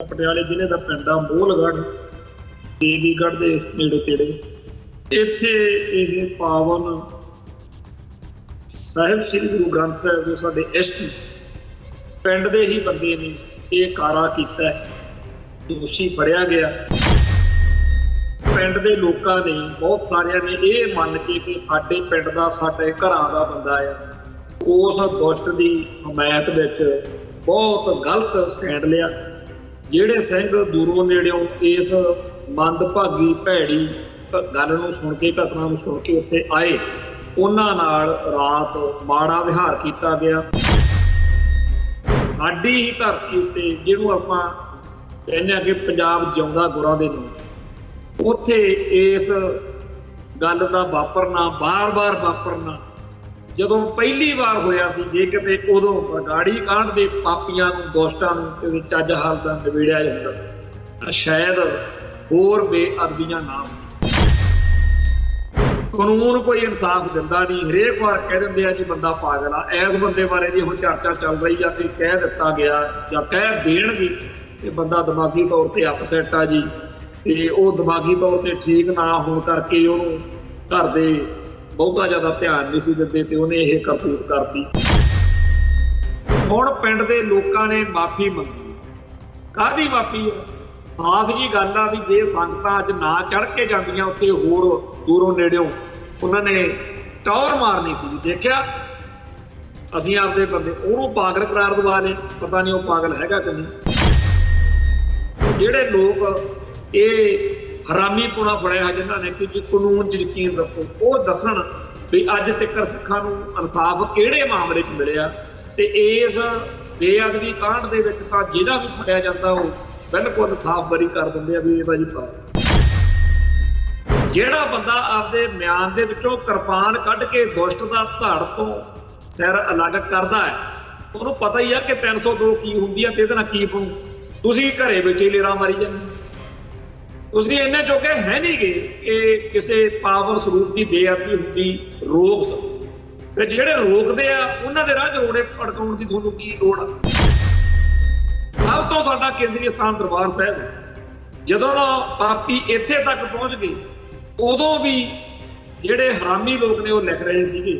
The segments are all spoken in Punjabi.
ਪਟਿਆਲੇ ਜ਼ਿਲ੍ਹੇ ਦਾ ਪਿੰਡ ਆ ਮੋਹਲਗੜ੍ਹ ਦੇਵੀਗੜ੍ਹ ਦੇ ਨੇੜੇ ਤੇੜੇ। ਇੱਥੇ ਇਹ ਪਾਵਨ ਸਾਹਿਬ ਸ੍ਰੀ ਗੁਰੂ ਗ੍ਰੰਥ ਸਾਹਿਬ ਜੋ ਸਾਡੇ ਇਸ਼ਟ ਪਿੰਡ ਦੇ ਹੀ ਬੰਦੇ ਨੇ ਇਹ ਕਾਰਾ ਕੀਤਾ, ਦੋਸ਼ੀ ਫੜਿਆ ਗਿਆ। ਪਿੰਡ ਦੇ ਲੋਕਾਂ ਨੇ ਬਹੁਤ ਸਾਰਿਆਂ ਨੇ ਇਹ ਮੰਨ ਕੇ ਕਿ ਸਾਡੇ ਪਿੰਡ ਦਾ ਸਾਡੇ ਘਰਾਂ ਦਾ ਬੰਦਾ ਆ, ਉਸ ਦੁਸ਼ਟ ਦੀ ਹਮਾਇਤ ਵਿੱਚ ਬਹੁਤ ਗਲਤ ਸਟੈਂਡ ਲਿਆ। ਜਿਹੜੇ ਸਿੰਘ ਦੂਰੋਂ ਨੇੜਿਓਂ ਇਸ ਮੰਦਭਾਗੀ ਭੈੜੀ ਗੱਲ ਨੂੰ ਸੁਣ ਕੇ, ਘਟਨਾ ਨੂੰ ਸੁਣ ਕੇ ਉੱਥੇ ਆਏ, ਉਹਨਾਂ ਨਾਲ ਰਾਤ ਮਾੜਾ ਵਿਹਾਰ ਕੀਤਾ ਗਿਆ। ਸਾਡੀ ਹੀ ਧਰਤੀ ਉੱਤੇ ਜਿਹਨੂੰ ਆਪਾਂ ਕਹਿੰਦੇ ਆ ਕਿ ਪੰਜਾਬ ਜਿਉਂਦਾ ਗੁਰਾਂ ਦੇ ਨੂੰ, ਉੱਥੇ ਇਸ ਗੱਲ ਦਾ ਵਾਪਰਨਾ, ਬਾਰ-ਬਾਰ ਵਾਪਰਨਾ ਜਦੋਂ ਪਹਿਲੀ ਵਾਰ ਹੋਇਆ ਸੀ, ਜੇ ਕਿਤੇ ਉਦੋਂ ਗਾੜੀ ਕਾਂਡ ਦੇ ਪਾਪੀਆਂ ਨੂੰ, ਦੋਸਤਾਂ ਨੂੰ ਚੱਜ ਹਾਲ ਦਾ ਨਿਬੇੜਿਆ ਜਾਂਦਾ, ਸ਼ਾਇਦ ਹੋਰ ਬੇਅਦਬੀਆਂ ਨਾ। ਕਾਨੂੰਨ ਕੋਈ ਇਨਸਾਫ ਦਿੰਦਾ ਨਹੀਂ, ਹਰੇਕ ਵਾਰ ਕਹਿ ਦਿੰਦੇ ਆ ਜੀ ਬੰਦਾ ਪਾਗਲ ਆ। ਇਸ ਬੰਦੇ ਬਾਰੇ ਜੀ ਹੁਣ ਚਰਚਾ ਚੱਲ ਰਹੀ ਆ ਕਿ ਕਹਿ ਦਿੱਤਾ ਗਿਆ ਜਾਂ ਕਹਿ ਦੇਣਗੇ ਕਿ ਬੰਦਾ ਦਿਮਾਗੀ ਤੌਰ ਤੇ ਅਪਸੈਟ ਆ ਜੀ, ਤੇ ਉਹ ਦਿਮਾਗੀ ਤੌਰ ਤੇ ਠੀਕ ਨਾ ਹੋਣ ਕਰਕੇ ਉਹਨੂੰ ਘਰ ਦੇ ਬਹੁਤਾ ਜ਼ਿਆਦਾ ਧਿਆਨ ਨਹੀਂ ਸੀ ਦਿੰਦੇ ਤੇ ਉਹਨੇ ਇਹ ਕਰਤੂਤ ਕਰਤੀ। ਹੁਣ ਪਿੰਡ ਦੇ ਲੋਕਾਂ ਨੇ ਮਾਫੀ ਮੰਗੀ। ਕਾਹਦੀ ਮਾਫੀ ਆ? ਸਾਫ਼ ਜੀ ਗੱਲ ਆ ਵੀ ਜੇ ਸੰਗਤਾਂ ਅੱਜ ਨਾ ਚੜ ਕੇ ਜਾਂਦੀਆਂ ਉੱਥੇ, ਹੋਰ ਦੂਰੋਂ ਨੇੜਿਓਂ ਉਹਨਾਂ ਨੇ ਟੌਰ ਮਾਰਨੀ ਸੀ। ਦੇਖਿਆ ਅਸੀਂ ਆਪਦੇ ਬੰਦੇ, ਉਹਨੂੰ ਪਾਗਲ ਕਰਾਰ ਦਵਾ ਲਏ। ਪਤਾ ਨਹੀਂ ਉਹ ਪਾਗਲ ਹੈਗਾ ਕਿ ਨਹੀਂ। ਜਿਹੜੇ ਲੋਕ ਇਹ ਹਰਾਮੀ ਪੁਣਾ ਫੜਿਆ ਜਿਨ੍ਹਾਂ ਨੇ ਕਿ ਜੀ ਕਾਨੂੰਨ 'ਚ ਯਕੀਨ ਰੱਖੋ, ਉਹ ਦੱਸਣ ਵੀ ਅੱਜ ਤੱਕ ਸਿੱਖਾਂ ਨੂੰ ਇਨਸਾਫ ਕਿਹੜੇ ਮਾਮਲੇ 'ਚ ਮਿਲਿਆ। ਤੇ ਇਸ ਬੇਅਦਬੀ ਕਾਂਡ ਦੇ ਵਿੱਚ ਤਾਂ ਜਿਹੜਾ ਵੀ ਫੜਿਆ ਜਾਂਦਾ ਉਹ ਬਿਲਕੁਲ ਸਾਫ਼ ਬਰੀ ਕਰ ਦਿੰਦੇ ਆ ਵੀ ਇਹਦਾ ਜੀ ਪਾ। ਜਿਹੜਾ ਬੰਦਾ ਆਪਦੇ ਮਿਆਨ ਦੇ ਵਿੱਚੋਂ ਕਿਰਪਾਨ ਕੱਢ ਕੇ ਦੁਸ਼ਟ ਦਾ ਧੜ ਤੋਂ ਸਿਰ ਅਲੱਗ ਕਰਦਾ ਹੈ, ਉਹਨੂੰ ਪਤਾ ਹੀ ਆ ਕਿ 302 ਕੀ ਹੁੰਦੀ ਆ ਤੇ ਇਹਦੇ ਨਾਲ ਕੀ ਬਣੂ। ਤੁਸੀਂ ਘਰੇ ਵਿੱਚ ਹੀ ਲੇਰਾ ਮਾਰੀ ਜਾਂਦੇ। ਤੁਸੀਂ ਇੰਨੇ ਚੋਕੇ ਹੈ ਨਹੀਂ ਗੇ ਕਿ ਕਿਸੇ ਪਾਵਰ ਸਰੂਪ ਦੀ ਬੇਅਦਬੀ ਹੁੰਦੀ ਰੋਕ ਸਕੋ। ਤੇ ਜਿਹੜੇ ਰੋਕਦੇ ਆ ਉਹਨਾਂ ਦੇ ਰਾਹ 'ਚ ਰੋੜੇ ਭੜਕਾਉਣ ਦੀ ਤੁਹਾਨੂੰ ਕੀ ਲੋੜ ਆ? ਸਭ ਤੋਂ ਸਾਡਾ ਕੇਂਦਰੀ ਸਥਾਨ ਦਰਬਾਰ ਸਾਹਿਬ। ਜਦੋਂ ਪਾਪੀ ਇੱਥੇ ਤੱਕ ਪਹੁੰਚ ਗਏ, ਉਦੋਂ ਵੀ ਜਿਹੜੇ ਹਰਾਮੀ ਲੋਕ ਨੇ ਉਹ ਲਿਖ ਰਹੇ ਸੀਗੇ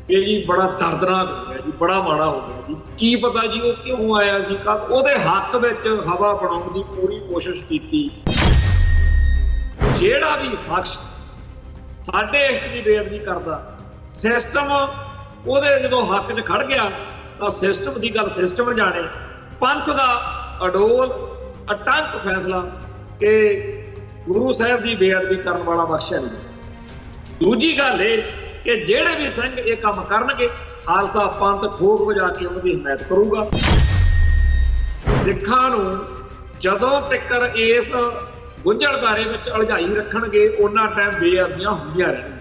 ਕਿ ਜੀ ਬੜਾ ਦਰਦਨਾਕ ਹੋ ਗਿਆ ਜੀ, ਬੜਾ ਮਾੜਾ ਹੋ ਗਿਆ ਜੀ। ਕੀ ਪਤਾ ਜੀ ਉਹ ਕਿਉਂ ਆਇਆ ਸੀ, ਉਹਦੇ ਹੱਕ ਵਿੱਚ ਹਵਾ ਬਣਾਉਣ ਦੀ ਪੂਰੀ ਕੋਸ਼ਿਸ਼ ਕੀਤੀ। ਜਿਹੜਾ ਵੀ ਸ਼ਖਸ ਸਾਡੇ ਇਸ਼ਟ ਦੀ ਬੇਅਦਬੀ ਕਰਦਾ, ਸਿਸਟਮ ਉਹਦੇ ਜਦੋਂ ਹੱਕ 'ਚ ਖੜ ਗਿਆ ਤਾਂ ਸਿਸਟਮ ਦੀ ਗੱਲ ਸਿਸਟਮ ਜਾਣੇ। ਪੰਥ ਦਾ ਅਡੋਲ ਅਟੰਕ ਫੈਸਲਾ ਕਿ ਗੁਰੂ ਸਾਹਿਬ ਦੀ ਬੇਅਦਬੀ ਕਰਨ ਵਾਲਾ ਬਖਸ਼ਿਆ ਨਹੀਂ। ਦੂਜੀ ਗੱਲ ਇਹ ਕਿ ਜਿਹੜੇ ਵੀ ਸਿੰਘ ਇਹ ਕੰਮ ਕਰਨਗੇ, ਖਾਲਸਾ ਪੰਥ ਠੋਕ ਵਜਾ ਕੇ ਉਹਨਾਂ ਦੀ ਹਮਾਇਤ ਕਰੂਗਾ। ਸਿੱਖਾਂ ਨੂੰ ਜਦੋਂ ਤੱਕ ਇਸ ਗੁੰਝਲਦਾਰੇ ਵਿੱਚ ਉਲਝਾਈ ਰੱਖਣਗੇ, ਉਹਨਾਂ ਟਾਈਮ ਬੇਅਦਬੀਆਂ ਹੁੰਦੀਆਂ ਰਹਿਣਗੀਆਂ।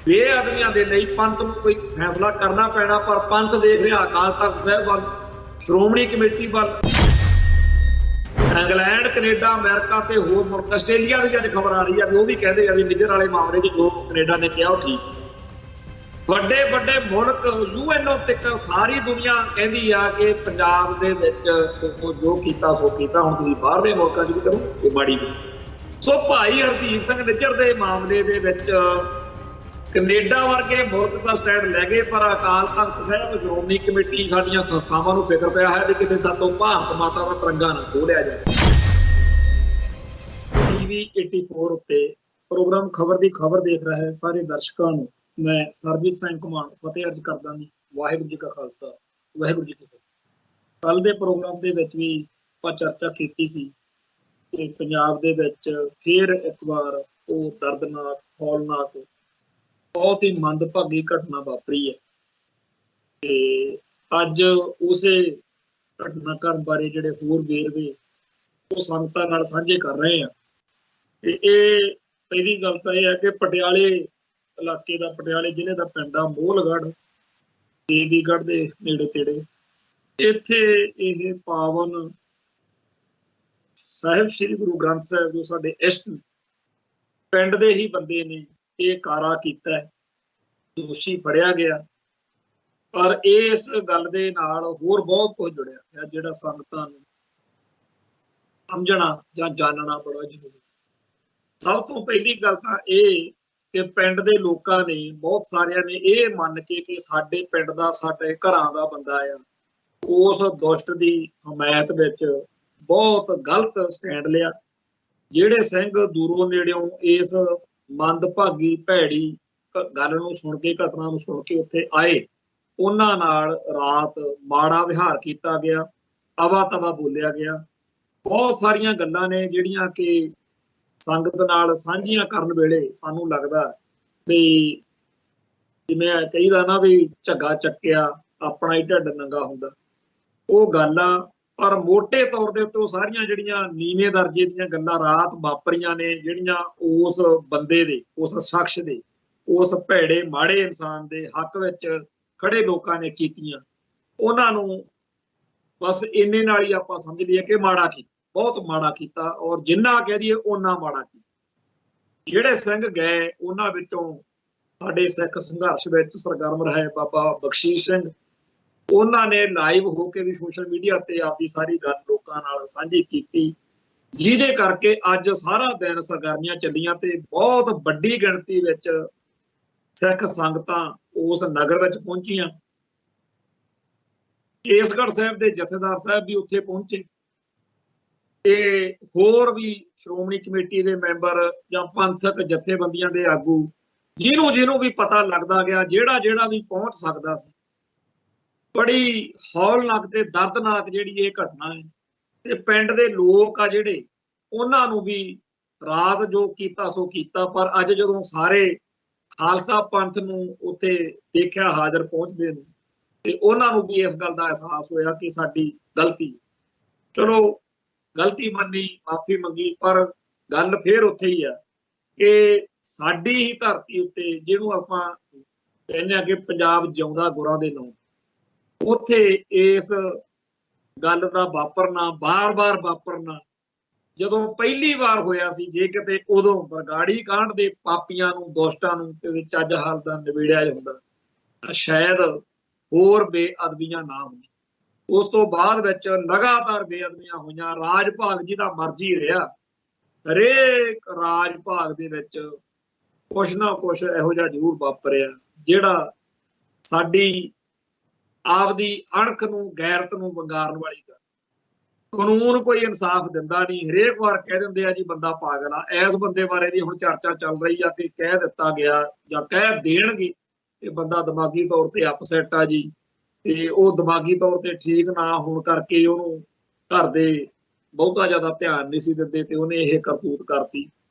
ਬੇਅਦਬੀਆਂ ਦੇ ਲਈ ਪੰਥ ਨੂੰ ਕੋਈ ਫੈਸਲਾ ਕਰਨਾ ਪੈਣਾ, ਪਰ ਪੰਥ ਦੇਖ ਰਿਹਾ ਅਕਾਲ ਤਖ਼ਤ ਸਾਹਿਬ ਵੱਲ, ਸ਼੍ਰੋਮਣੀ ਕਮੇਟੀ ਵੱਲ। ਇੰਗਲੈਂਡ, ਕੈਨੇਡਾ, ਅਮਰੀਕਾ ਤੇ ਹੋਰ ਮੁਲਕ, ਆਸਟ੍ਰੇਲੀਆ ਦੀ ਅੱਜ ਖਬਰ ਆ ਰਹੀ ਆ ਵੀ ਉਹ ਵੀ ਕਹਿੰਦੇ ਆ ਵੀ ਨਿੱਜਰ ਵਾਲੇ ਮਾਮਲੇ 'ਚ ਜੋ ਕੈਨੇਡਾ ਨੇ ਕਿਹਾ ਉਹ ਠੀਕ। ਵੱਡੇ ਵੱਡੇ ਮੁਲਕ, UN ਤੱਕ ਸਾਰੀ ਦੁਨੀਆ ਕਹਿੰਦੀ ਆ ਕਿ ਪੰਜਾਬ ਦੇ ਵਿੱਚ ਜੋ ਕੀਤਾ ਸੋ ਕੀਤਾ, ਹੁਣ ਤੁਸੀਂ ਬਾਹਰਲੇ ਮੁਲਕਾਂ 'ਚ ਵੀ ਕਰੋ ਇਹ ਮਾੜੀ ਗੱਲ। ਸੋ ਭਾਈ ਹਰਦੀਪ ਸਿੰਘ ਨਿੱਜਰ ਦੇ ਮਾਮਲੇ ਦੇ ਵਿੱਚ ਕੈਨੇਡਾ ਵਰਗੇ ਮੁਲਕ ਦਾ ਸਟੈਂਡ ਲੈ ਗਏ, ਪਰ ਅਕਾਲ ਤਖ਼ਤ ਸਾਹਿਬ, ਸ਼੍ਰੋਮਣੀ ਕਮੇਟੀ, ਸਾਡੀਆਂ ਸੰਸਥਾਵਾਂ ਨੂੰ ਫਿਕਰ ਪਿਆ ਹੈ ਵੀ ਕਿਤੇ ਸਾਤੋਂ ਭਾਰਤ ਮਾਤਾ ਦਾ ਤਿਰੰਗਾ ਨਾ ਖੋਲਿਆ ਜਾਏ। TV 84 ਉੱਤੇ ਪ੍ਰੋਗਰਾਮ ਖਬਰ ਦੀ ਖਬਰ ਦੇਖ ਰਹੇ ਸਾਰੇ ਦਰਸ਼ਕਾਂ ਨੂੰ ਮੈਂ ਸਰਬਜੀਤ ਸਿੰਘ ਘੁਮਾਣ ਫਤਿਹ ਅਰਜ਼ ਕਰਦਾ ਜੀ। ਵਾਹਿਗੁਰੂ ਜੀ ਕਾ ਖਾਲਸਾ, ਵਾਹਿਗੁਰੂ ਜੀ ਕੀ ਫਤਿਹ। ਕੱਲ੍ਹ ਦੇ ਪ੍ਰੋਗਰਾਮ ਦੇ ਵਿੱਚ ਵੀ ਆਪਾਂ ਚਰਚਾ ਕੀਤੀ ਸੀ ਕਿ ਪੰਜਾਬ ਦੇ ਵਿੱਚ ਫਿਰ ਇੱਕ ਵਾਰ ਉਹ ਦਰਦਨਾਕ, ਹੌਲਨਾਕ, ਬਹੁਤ ਹੀ ਮੰਦਭਾਗੀ ਘਟਨਾ ਵਾਪਰੀ ਹੈ। ਤੇ ਅੱਜ ਉਸੇ ਘਟਨਾਕ੍ਰਮ ਬਾਰੇ ਜਿਹੜੇ ਹੋਰ ਵੇਰਵੇ ਉਹ ਸੰਗਤਾਂ ਨਾਲ ਸਾਂਝੇ ਕਰ ਰਹੇ ਆ। ਤੇ ਇਹ ਪਹਿਲੀ ਗੱਲ ਤਾਂ ਇਹ ਹੈ ਕਿ ਪਟਿਆਲੇ ਇਲਾਕੇ ਦਾ, ਪਟਿਆਲੇ ਜ਼ਿਲ੍ਹੇ ਦਾ ਪਿੰਡ ਆ ਮੋਹਲਗੜ੍ਹ ਦੇਵੀਗੜ੍ਹ ਦੇ ਨੇੜੇ ਤੇੜੇ। ਇੱਥੇ ਇਹ ਪਾਵਨ ਸਾਹਿਬ ਸ੍ਰੀ ਗੁਰੂ ਗ੍ਰੰਥ ਸਾਹਿਬ ਜੋ ਸਾਡੇ ਇਸ਼ਟ ਪਿੰਡ ਦੇ ਹੀ ਬੰਦੇ ਨੇ ਇਹ ਕਾਰਾ ਕੀਤਾ, ਦੋਸ਼ੀ ਫੜਿਆ ਗਿਆ। ਪਰ ਇਸ ਗੱਲ ਦੇ ਨਾਲ ਹੋਰ ਬਹੁਤ ਕੁਝ ਜੁੜਿਆ ਹੈ ਜਿਹੜਾ ਸੰਗਤਾਂ ਨੂੰ समझना ਜਾਂ जानना बड़ा जरूरी। सब तो पहली गल तां ਇਹ कि पिंड दे लोकां ने बहुत सारिਆਂ ने ਇਹ ਮੰਨ के कि ਸਾਡੇ ਪਿੰਡ ਦਾ ਸਾਡੇ ਘਰਾਂ ਦਾ ਬੰਦਾ ਆ ਉਸ ਦੁਸ਼ਟ ਦੀ ਹਮਾਇਤ ਵਿੱਚ ਬਹੁਤ ਗਲਤ ਸਟੈਂਡ ਲਿਆ। ਜਿਹੜੇ ਸਿੰਘ ਦੂਰੋਂ ਨੇੜਿਓਂ ਇਸ ਮੰਦਭਾਗੀ ਭੈੜੀ ਗੱਲ ਨੂੰ ਸੁਣ ਕੇ ਘਟਨਾ ਨੂੰ ਸੁਣ ਕੇ ਉੱਥੇ ਆਏ ਉਹਨਾਂ ਨਾਲ ਰਾਤ ਮਾੜਾ ਵਿਹਾਰ ਕੀਤਾ ਗਿਆ, ਅਵਾ ਤਵਾ ਬੋਲਿਆ ਗਿਆ। ਬਹੁਤ ਸਾਰੀਆਂ ਗੱਲਾਂ ਨੇ ਜਿਹੜੀਆਂ ਕਿ ਸੰਗਤ ਨਾਲ ਸਾਂਝੀਆਂ ਕਰਨ ਵੇਲੇ ਸਾਨੂੰ ਲੱਗਦਾ ਵੀ ਜਿਵੇਂ ਕਹੀਦਾ ਨਾ ਵੀ ਝੱਗਾ ਚੱਕਿਆ ਆਪਣਾ ਹੀ ਢਿੱਡ ਨੰਗਾ ਹੁੰਦਾ, ਉਹ ਗੱਲ ਆ। ਪਰ ਮੋਟੇ ਤੌਰ ਦੇ ਉੱਤੇ ਉਹ ਸਾਰੀਆਂ ਜਿਹੜੀਆਂ ਨੀਵੇਂ ਦਰਜੇ ਦੀਆਂ ਗੱਲਾਂ ਰਾਤ ਵਾਪਰੀਆਂ ਨੇ, ਜਿਹੜੀਆਂ ਉਸ ਬੰਦੇ ਦੇ, ਉਸ ਸ਼ਖਸ ਦੇ, ਉਸ ਭੈੜੇ ਮਾੜੇ ਇਨਸਾਨ ਦੇ ਹੱਕ ਵਿੱਚ ਖੜੇ ਲੋਕਾਂ ਨੇ ਕੀਤੀਆਂ, ਉਹਨਾਂ ਨੂੰ ਬਸ ਇੰਨੇ ਨਾਲ ਹੀ ਆਪਾਂ ਸਮਝ ਲਈਏ ਕਿ ਮਾੜਾ ਕੀਤਾ, ਬਹੁਤ ਮਾੜਾ ਕੀਤਾ। ਔਰ ਜਿੰਨਾ ਕਹਿ ਦਈਏ ਓਨਾ ਮਾੜਾ ਕੀਤਾ। ਜਿਹੜੇ ਸਿੰਘ ਗਏ ਉਹਨਾਂ ਵਿੱਚੋਂ ਸਾਡੇ ਸਿੱਖ ਸੰਘਰਸ਼ ਵਿੱਚ ਸਰਗਰਮ ਰਹੇ ਬਾਬਾ ਬਖਸ਼ੀਸ਼ ਸਿੰਘ, ਉਹਨਾਂ ਨੇ ਲਾਈਵ ਹੋ ਕੇ ਵੀ ਸੋਸ਼ਲ ਮੀਡੀਆ ਤੇ ਆਪਦੀ ਸਾਰੀ ਗੱਲ ਲੋਕਾਂ ਨਾਲ ਸਾਂਝੀ ਕੀਤੀ, ਜਿਹਦੇ ਕਰਕੇ ਅੱਜ ਸਾਰਾ ਦਿਨ ਸਰਗਰਮੀਆਂ ਚੱਲੀਆਂ ਤੇ ਬਹੁਤ ਵੱਡੀ ਗਿਣਤੀ ਵਿੱਚ ਸਿੱਖ ਸੰਗਤਾਂ ਉਸ ਨਗਰ ਵਿੱਚ ਪਹੁੰਚੀਆਂ। ਕੇਸਗੜ੍ਹ ਸਾਹਿਬ ਦੇ ਜਥੇਦਾਰ ਸਾਹਿਬ ਵੀ ਉੱਥੇ ਪਹੁੰਚੇ ਤੇ ਹੋਰ ਵੀ ਸ਼੍ਰੋਮਣੀ ਕਮੇਟੀ ਦੇ ਮੈਂਬਰ ਜਾਂ ਪੰਥਕ ਜਥੇਬੰਦੀਆਂ ਦੇ ਆਗੂ, ਜਿਹਨੂੰ ਵੀ ਪਤਾ ਲੱਗਦਾ ਗਿਆ, ਜਿਹੜਾ ਵੀ ਪਹੁੰਚ ਸਕਦਾ ਸੀ। ਬੜੀ ਹੌਲਨਾਕ ਤੇ ਦਰਦਨਾਕ ਜਿਹੜੀ ਇਹ ਘਟਨਾ ਹੈ ਤੇ ਪਿੰਡ ਦੇ ਲੋਕ ਆ ਜਿਹੜੇ, ਉਹਨਾਂ ਨੂੰ ਵੀ ਰਾਤ ਜੋ ਕੀਤਾ ਸੋ ਕੀਤਾ। ਪਰ ਅੱਜ ਜਦੋਂ ਸਾਰੇ ਖਾਲਸਾ ਪੰਥ ਨੂੰ ਉੱਥੇ ਦੇਖਿਆ ਹਾਜ਼ਰ ਪਹੁੰਚਦੇ ਨੇ ਤੇ ਉਹਨਾਂ ਨੂੰ ਵੀ ਇਸ ਗੱਲ ਦਾ ਅਹਿਸਾਸ ਹੋਇਆ ਕਿ ਸਾਡੀ ਗਲਤੀ, ਚਲੋ ਗਲਤੀ ਮੰਨੀ, ਮਾਫੀ ਮੰਗੀ, ਪਰ ਗੱਲ ਫੇਰ ਉੱਥੇ ਹੀ ਆ ਕਿ ਸਾਡੀ ਹੀ ਧਰਤੀ ਉੱਤੇ, ਜਿਹਨੂੰ ਆਪਾਂ ਕਹਿੰਦੇ ਆ ਕਿ ਪੰਜਾਬ ਜਿਉਂਦਾ ਗੁਰਾਂ ਦੇ ਨਾਂ, ਉੱਥੇ ਇਸ ਗੱਲ ਦਾ ਵਾਪਰਨਾ, ਬਾਰ-ਬਾਰ ਵਾਪਰਨਾ, ਜਦੋਂ ਪਹਿਲੀ ਵਾਰ ਹੋਇਆ ਸੀ, ਜੇ ਕਿਤੇ ਉਦੋਂ ਬਰਗਾੜੀ ਕਾਂਡ ਦੇ ਪਾਪੀਆਂ ਨੂੰ, ਦੋਸਤਾਂ ਨੂੰ ਤੇ ਚੱਜ ਹਾਲ ਦਾ ਨਿਬੇੜਿਆ ਜਾਂਦਾ ਤਾਂ ਸ਼ਾਇਦ ਹੋਰ ਬੇਅਦਬੀਆਂ ਨਾ ਹੋਣ। ਉਸ ਤੋਂ ਬਾਅਦ ਵਿੱਚ ਲਗਾਤਾਰ ਬੇਅਦਬੀਆਂ ਹੋਈਆਂ। ਰਾਜ ਭਾਗ ਜਿਹਦਾ ਮਰਜ਼ੀ ਰਿਹਾ, ਹਰੇਕ ਰਾਜ ਭਾਗ ਦੇ ਵਿੱਚ ਕੁਛ ਨਾ ਕੁਛ ਇਹੋ ਜਿਹਾ ਜ਼ਰੂਰ ਵਾਪਰਿਆ ਜਿਹੜਾ ਸਾਡੀ ਆਪਦੀ ਅਣਖ ਨੂੰ, ਗੈਰਤ ਨੂੰ ਵੰਗਾਰਨ ਵਾਲੀ ਗੱਲ। ਕਾਨੂੰਨ ਕੋਈ ਇਨਸਾਫ ਦਿੰਦਾ ਨਹੀਂ, ਹਰੇਕ ਵਾਰ ਕਹਿ ਦਿੰਦੇ ਆ ਜੀ ਬੰਦਾ ਪਾਗਲ ਆ। ਇਸ ਬੰਦੇ ਬਾਰੇ ਵੀ ਹੁਣ ਚਰਚਾ ਚੱਲ ਰਹੀ ਆ ਕਿ ਕਹਿ ਦਿੱਤਾ ਗਿਆ ਜਾਂ ਕਹਿ ਦੇਣਗੇ ਇਹ ਬੰਦਾ ਦਿਮਾਗੀ ਤੌਰ ਤੇ ਅਪਸੈਟ ਆ ਜੀ, ਤੇ ਉਹ ਦਿਮਾਗੀ ਤੌਰ ਤੇ ਠੀਕ ਨਾ ਹੋਣ ਕਰਕੇ ਉਹਨੂੰ ਘਰ ਦੇ ਬਹੁਤਾ ਜ਼ਿਆਦਾ ਧਿਆਨ ਨਹੀਂ ਸੀ ਦਿੰਦੇ ਤੇ ਉਹਨੇ ਇਹ ਕਰਤੂਤ ਕਰਤੀ।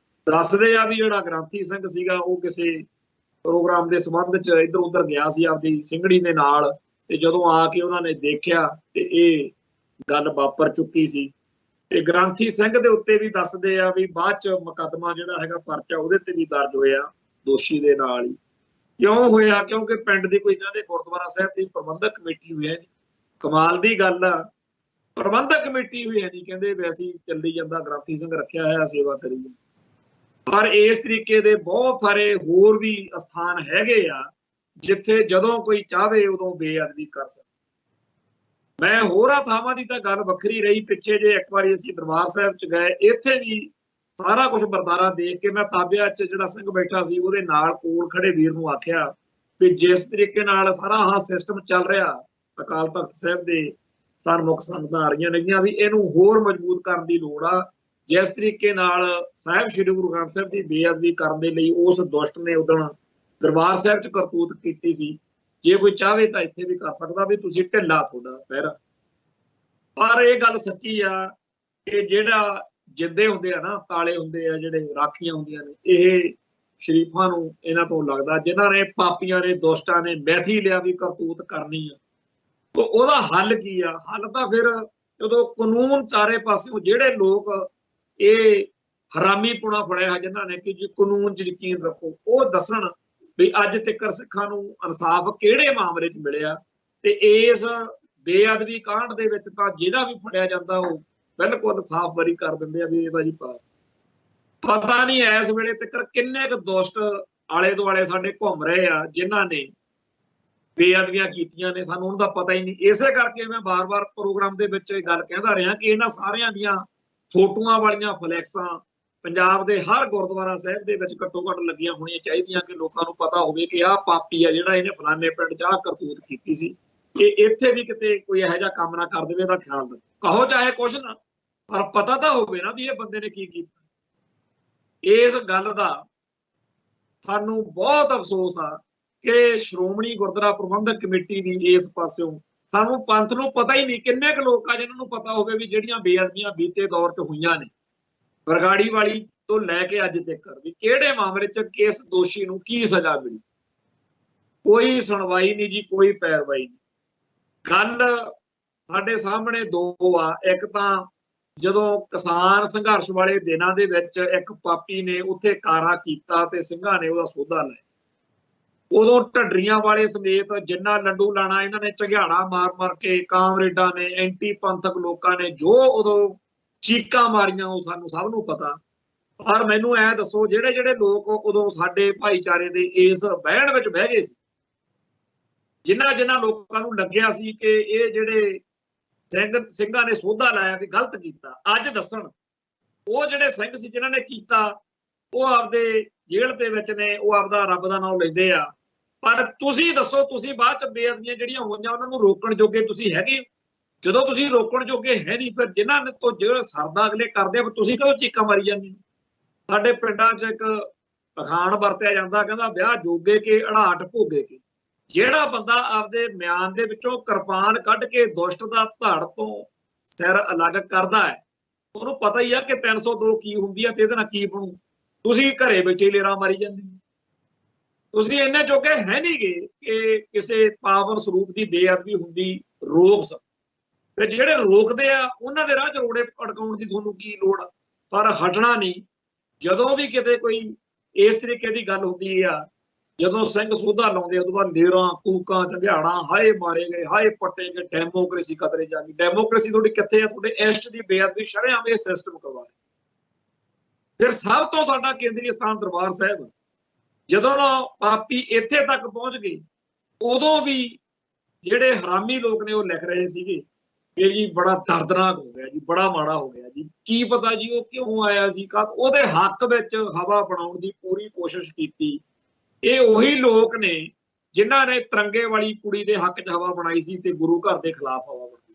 ਦੱਸਦੇ ਆ ਵੀ ਜਿਹੜਾ ਗ੍ਰੰਥੀ ਸਿੰਘ ਸੀਗਾ ਉਹ ਕਿਸੇ ਪ੍ਰੋਗਰਾਮ ਦੇ ਸੰਬੰਧ ਚ ਇੱਧਰ ਉੱਧਰ ਗਿਆ ਸੀ ਆਪਦੀ ਸਿੰਘੜੀ ਦੇ ਨਾਲ, ਤੇ ਜਦੋਂ ਆ ਕੇ ਉਹਨਾਂ ਨੇ ਦੇਖਿਆ ਤੇ ਇਹ ਗੱਲ ਵਾਪਰ ਚੁੱਕੀ ਸੀ। ਤੇ ਗ੍ਰੰਥੀ ਸਿੰਘ ਦੇ ਉੱਤੇ ਵੀ ਦੱਸਦੇ ਆ ਵੀ ਬਾਅਦ ਚ ਮੁਕੱਦਮਾ ਜਿਹੜਾ ਹੈਗਾ, ਪਰਚਾ ਉਹਦੇ ਤੇ ਵੀ ਦਰਜ ਹੋਇਆ ਦੋਸ਼ੀ ਦੇ ਨਾਲ ਹੀ। ਕਿਉਂ ਹੋਇਆ? ਕਿਉਂਕਿ ਪਿੰਡ ਦੀ ਕੋਈ ਇਹਨਾਂ ਦੇ ਗੁਰਦੁਆਰਾ ਸਾਹਿਬ ਦੀ ਪ੍ਰਬੰਧਕ ਕਮੇਟੀ ਹੋਈ ਹੈ ਜੀ। ਕਮਾਲ ਦੀ ਗੱਲ ਆ, ਪ੍ਰਬੰਧਕ ਕਮੇਟੀ ਹੋਈ ਹੈ ਜੀ, ਕਹਿੰਦੇ ਵੈਸੇ ਚੱਲੀ ਜਾਂਦਾ, ਗ੍ਰੰਥੀ ਸਿੰਘ ਰੱਖਿਆ ਹੋਇਆ ਸੇਵਾ ਕਰੀ। ਪਰ ਇਸ ਤਰੀਕੇ ਦੇ ਬਹੁਤ ਸਾਰੇ ਹੋਰ ਵੀ ਅਸਥਾਨ ਹੈਗੇ ਆ ਜਿੱਥੇ ਜਦੋਂ ਕੋਈ ਚਾਹਵੇ ਉਦੋਂ ਬੇਅਦਬੀ ਕਰ ਸਕਦਾ। ਮੈਂ ਹੋਰਾਂ ਥਾਵਾਂ ਦੀ ਤਾਂ ਗੱਲ ਵੱਖਰੀ ਰਹੀ। ਪਿੱਛੇ ਜੇ ਇੱਕ ਵਾਰੀ ਅਸੀਂ ਦਰਬਾਰ ਸਾਹਿਬ ਚ ਗਏ, ਇੱਥੇ ਵੀ ਸਾਰਾ ਕੁਝ ਵਰਤਾਰਾ ਦੇਖ ਕੇ ਮੈਂ ਤਾਬਿਆ ਚ ਜਿਹੜਾ ਸਿੰਘ ਬੈਠਾ ਸੀ ਉਹਦੇ ਨਾਲ ਕੋਲ ਖੜੇ ਵੀਰ ਨੂੰ ਆਖਿਆ ਵੀ ਜਿਸ ਤਰੀਕੇ ਨਾਲ ਸਾਰਾ ਆਹ ਸਿਸਟਮ ਚੱਲ ਰਿਹਾ, ਅਕਾਲ ਤਖਤ ਸਾਹਿਬ ਦੇ ਸਨਮੁਖ ਸੰਗਤਾਂ ਆ ਰਹੀਆਂ ਨੇਗੀਆਂ, ਵੀ ਇਹਨੂੰ ਹੋਰ ਮਜ਼ਬੂਤ ਕਰਨ ਦੀ ਲੋੜ ਆ। ਜਿਸ ਤਰੀਕੇ ਨਾਲ ਸਾਹਿਬ ਸ੍ਰੀ ਗੁਰੂ ਗ੍ਰੰਥ ਸਾਹਿਬ ਦੀ ਬੇਅਦਬੀ ਕਰਨ ਦੇ ਲਈ ਉਸ ਦੁਸ਼ਟ ਨੇ ਉਦੋਂ ਦਰਬਾਰ ਸਾਹਿਬ ਚ ਕਰਤੂਤ ਕੀਤੀ ਸੀ, ਜੇ ਕੋਈ ਚਾਹਵੇ ਤਾਂ ਇੱਥੇ ਵੀ ਕਰ ਸਕਦਾ, ਵੀ ਤੁਸੀਂ ਢਿੱਲਾ ਤੁਹਾਡਾ ਪਹਿਰਾ। ਪਰ ਇਹ ਗੱਲ ਸੱਚੀ ਆ ਕਿ ਜਿਹੜਾ ਜਿੱਦੇ ਹੁੰਦੇ ਆ ਨਾ, ਤਾਲੇ ਹੁੰਦੇ ਆ, ਜਿਹੜੇ ਰਾਖੀਆਂ ਹੁੰਦੀਆਂ ਨੇ, ਇਹ ਸ਼ਰੀਫਾਂ ਨੂੰ ਇਹਨਾਂ ਤੋਂ ਲੱਗਦਾ, ਜਿਨ੍ਹਾਂ ਨੇ ਪਾਪੀਆਂ ਨੇ, ਦੁਸ਼ਟਾਂ ਨੇ ਮੈਥੀ ਲਿਆ ਵੀ ਕਰਤੂਤ ਕਰਨੀ ਆ। ਤਾਂ ਉਹਦਾ ਹੱਲ ਕੀ ਆ? ਹੱਲ ਤਾਂ ਫਿਰ ਜਦੋਂ ਕਾਨੂੰਨ ਚਾਰੇ ਪਾਸਿਓਂ, ਜਿਹੜੇ ਲੋਕ ਇਹ ਹਰਾਮੀਪੁਣਾ ਫੜਿਆ ਹੈ ਜਿਨ੍ਹਾਂ ਨੇ ਕਿ ਜੀ ਕਾਨੂੰਨ 'ਚ ਯਕੀਨ ਰੱਖੋ, ਉਹ ਦੱਸਣ ਵੀ ਅੱਜ ਤੱਕ ਸਿੱਖਾਂ ਨੂੰ ਇਨਸਾਫ ਕਿਹੜੇ ਮਾਮਲੇ 'ਚ ਮਿਲਿਆ। ਤੇ ਇਸ ਬੇਅਦਬੀ ਕਾਂਡ ਦੇ ਵਿੱਚ ਤਾਂ ਜਿਹੜਾ ਵੀ ਫੜਿਆ ਜਾਂਦਾ ਉਹ ਬਿਲਕੁਲ ਸਾਫ਼ ਬਰੀ ਕਰ ਦਿੰਦੇ ਆ ਵੀ ਇਹਦਾ ਜੀ ਪਤਾ ਨਹੀਂ ਇਸ ਵੇਲੇ ਤੱਕ ਕਿੰਨੇ ਕੁ ਦੁਸ਼ਟ ਆਲੇ ਦੁਆਲੇ ਸਾਡੇ ਘੁੰਮ ਰਹੇ ਆ ਜਿਨ੍ਹਾਂ ਨੇ ਬੇਅਦਬੀਆਂ ਕੀਤੀਆਂ ਨੇ, ਸਾਨੂੰ ਉਹਨਾਂ ਦਾ ਪਤਾ ਹੀ ਨਹੀਂ। ਇਸੇ ਕਰਕੇ ਮੈਂ ਬਾਰ-ਬਾਰ ਪ੍ਰੋਗਰਾਮ ਦੇ ਵਿੱਚ ਇਹ ਗੱਲ ਕਹਿੰਦਾ ਰਿਹਾ ਕਿ ਇਹਨਾਂ ਸਾਰਿਆਂ ਦੀਆਂ फोटोआं वालियां फ्लैक्सां पंजाब के हर गुरुद्वारा साहिब दे विच घट्टो घट्ट लगियां होणीआं चाहीदियां कि लोकां नूं पता होवे कि आह पापी आ जिहड़ा इहने फलाने पिंड च आह करतूत कीती सी, कि इत्थे भी किते कोई इहो जिहा काम ना कर देवे, इहदा ख्याल रखो। कहो चाहे कुछ ना, पर पता तां होवे ना भी इह बंदे ने की कीता। इस गल दा सानूं बहुत अफसोस आ कि श्रोमणी गुरुद्वारा प्रबंधक कमेटी दी इस पास्यों सानूं पंथ नूं पता ही नहीं किन्ने क लोक आ जिन्हां नूं पता होवे भी जिहड़ियां बेअदबियां बीते दौर च होईयां ने बरगाड़ी वाली तो लैके अज तक भी किहड़े मामले च किस दोषी नूं की सजा मिली, कोई सुनवाई नहीं जी, कोई पैरवाई नहीं। गल साडे सामने दो आ, एक तां ਜਦੋਂ किसान संघर्ष वाले दिनों के विच एक पापी ने उत्थे कारा कीता ते ਸਿੰਘਾਂ ने ਉਹਦਾ ਸੋਧਾ ਲੈ, उदों ढड्डरियां वाले समेत जिन्ना लड्डू लाना इन्हां ने झगियाड़ा मार मार के कामरेडा ने एंटी पंथक लोकां ने जो उदों चीकां मारियां वो सानूं सब नूं पता। पर मैनूं ऐ दसो जिहड़े जिहड़े लोक उदों साडे भाईचारे दे इस बहण विच बह गए सी, जिन्हां जिन्हां लोकां नूं लग्गिया सी कि ये जिहड़े ਸਿੰਘਾਂ ने ਸੋਧਾ ਲਾਇਆ भी गलत कीता, अज दस्सण ਉਹ ਜਿਹੜੇ ਸਿੰਘ ਸੀ ਜਿਨ੍ਹਾਂ ਨੇ ਕੀਤਾ ਉਹ ਆਪਦੇ ਜੇਲ੍ਹ ਦੇ ਵਿੱਚ ਨੇ, ਉਹ ਆਪਦਾ ਰੱਬ ਦਾ ਨਾਮ ਲੈਂਦੇ ਆ। ਪਰ ਤੁਸੀਂ ਦੱਸੋ, ਤੁਸੀਂ ਬਾਅਦ ਚ ਬੇਅਦਬੀਆਂ ਜਿਹੜੀਆਂ ਹੋਈਆਂ ਉਹਨਾਂ ਨੂੰ ਰੋਕਣ ਜੋਗੇ ਤੁਸੀਂ ਹੈਗੇ? ਜਦੋਂ ਤੁਸੀਂ ਰੋਕਣ ਜੋਗੇ ਹੈ ਨਹੀਂ, ਫਿਰ ਜਿਨ੍ਹਾਂ ਨੇ ਤੋਂ ਜਿਹੜਾ ਸਰਦਾ ਅਗਲੇ ਕਰਦੇ ਆ, ਤੁਸੀਂ ਕਦੋਂ ਚੀਕਾਂ ਮਾਰੀ ਜਾਂਦੇ? ਸਾਡੇ ਪਿੰਡਾਂ 'ਚ ਇੱਕ ਅਖਾਣ ਵਰਤਿਆ ਜਾਂਦਾ, ਕਹਿੰਦਾ ਵਿਆਹ ਜੋਗੇ ਕੇ ਅੜਾਟ ਭੋਗੇ ਕੇ। ਜਿਹੜਾ ਬੰਦਾ ਆਪਦੇ ਮਿਆਨ ਦੇ ਵਿੱਚੋਂ ਕਿਰਪਾਨ ਕੱਢ ਕੇ ਦੁਸ਼ਟ ਦਾ ਧੜ ਤੋਂ ਸਿਰ ਅਲੱਗ ਕਰਦਾ ਹੈ, ਉਹਨੂੰ ਪਤਾ ਹੀ ਆ ਕਿ 302 ਕੀ ਹੁੰਦੀ ਆ ਤੇ ਇਹਦੇ ਨਾਲ ਕੀ ਬਣੂ। ਤੁਸੀਂ ਘਰੇ ਬੈਠੇ ਲੇਰਾ ਮਾਰੀ ਜਾਂਦੇ, ਤੁਸੀਂ ਇੰਨੇ ਜੋਗੇ ਹੈ ਨਹੀਂ ਗੇ ਕਿ ਕਿਸੇ ਪਾਵਨ ਸਰੂਪ ਦੀ ਬੇਅਦਬੀ ਹੁੰਦੀ ਰੋਕ ਸਕੋ। ਤੇ ਜਿਹੜੇ ਰੋਕਦੇ ਆ ਉਹਨਾਂ ਦੇ ਰਾਹ 'ਚ ਰੋੜੇ ਅਟਕਾਉਣ ਦੀ ਤੁਹਾਨੂੰ ਕੀ ਲੋੜ ਆ? ਪਰ ਹਟਣਾ ਨਹੀਂ। ਜਦੋਂ ਵੀ ਕਿਤੇ ਕੋਈ ਇਸ ਤਰੀਕੇ ਦੀ ਗੱਲ ਹੁੰਦੀ ਆ, ਜਦੋਂ ਸਿੰਘ ਸੋਧਾ ਲਾਉਂਦੇ ਉਦੋਂ ਬਾਅਦ ਲੇਰਾਂ ਕੂਕਾਂ ਝੰਗਿਆੜਾਂ ਹਾਏ ਮਾਰੇ ਗਏ, ਹਾਏ ਪੱਟੇ ਗਏ, ਡੈਮੋਕ੍ਰੇਸੀ ਖਤਰੇ ਜਾ ਗਈ। ਡੈਮੋਕ੍ਰੇਸੀ ਤੁਹਾਡੀ ਕਿੱਥੇ ਆ? ਤੁਹਾਡੇ ਐਸਟ ਦੀ ਬੇਅਦਬੀ ਸ਼ਰੇਆਮ ਇਹ ਸਿਸਟਮ ਕਰਵਾ ਰਿਹਾ। ਫਿਰ ਸਭ ਤੋਂ ਸਾਡਾ ਕੇਂਦਰੀ ਸਥਾਨ ਦਰਬਾਰ ਸਾਹਿਬ, ਜਦੋਂ ਪਾਪੀ ਇੱਥੇ ਤੱਕ ਪਹੁੰਚ ਗਏ ਉਦੋਂ ਵੀ ਜਿਹੜੇ ਹਰਾਮੀ ਲੋਕ ਨੇ ਉਹ ਲਿਖ ਰਹੇ ਸੀਗੇ ਇਹ ਜੀ ਬੜਾ ਦਰਦਨਾਕ ਹੋ ਗਿਆ ਜੀ, ਬੜਾ ਮਾੜਾ ਹੋ ਗਿਆ ਜੀ। ਕੀ ਪਤਾ ਜੀ ਉਹ ਕਿਉਂ ਆਇਆ ਸੀ, ਉਹਦੇ ਹੱਕ ਵਿੱਚ ਹਵਾ ਬਣਾਉਣ ਦੀ ਪੂਰੀ ਕੋਸ਼ਿਸ਼ ਕੀਤੀ। ਇਹ ਉਹੀ ਲੋਕ ਨੇ ਜਿਨ੍ਹਾਂ ਨੇ ਤਿਰੰਗੇ ਵਾਲੀ ਕੁੜੀ ਦੇ ਹੱਕ 'ਚ ਹਵਾ ਬਣਾਈ ਸੀ ਤੇ ਗੁਰੂ ਘਰ ਦੇ ਖਿਲਾਫ ਹਵਾ ਬਣਾਈ।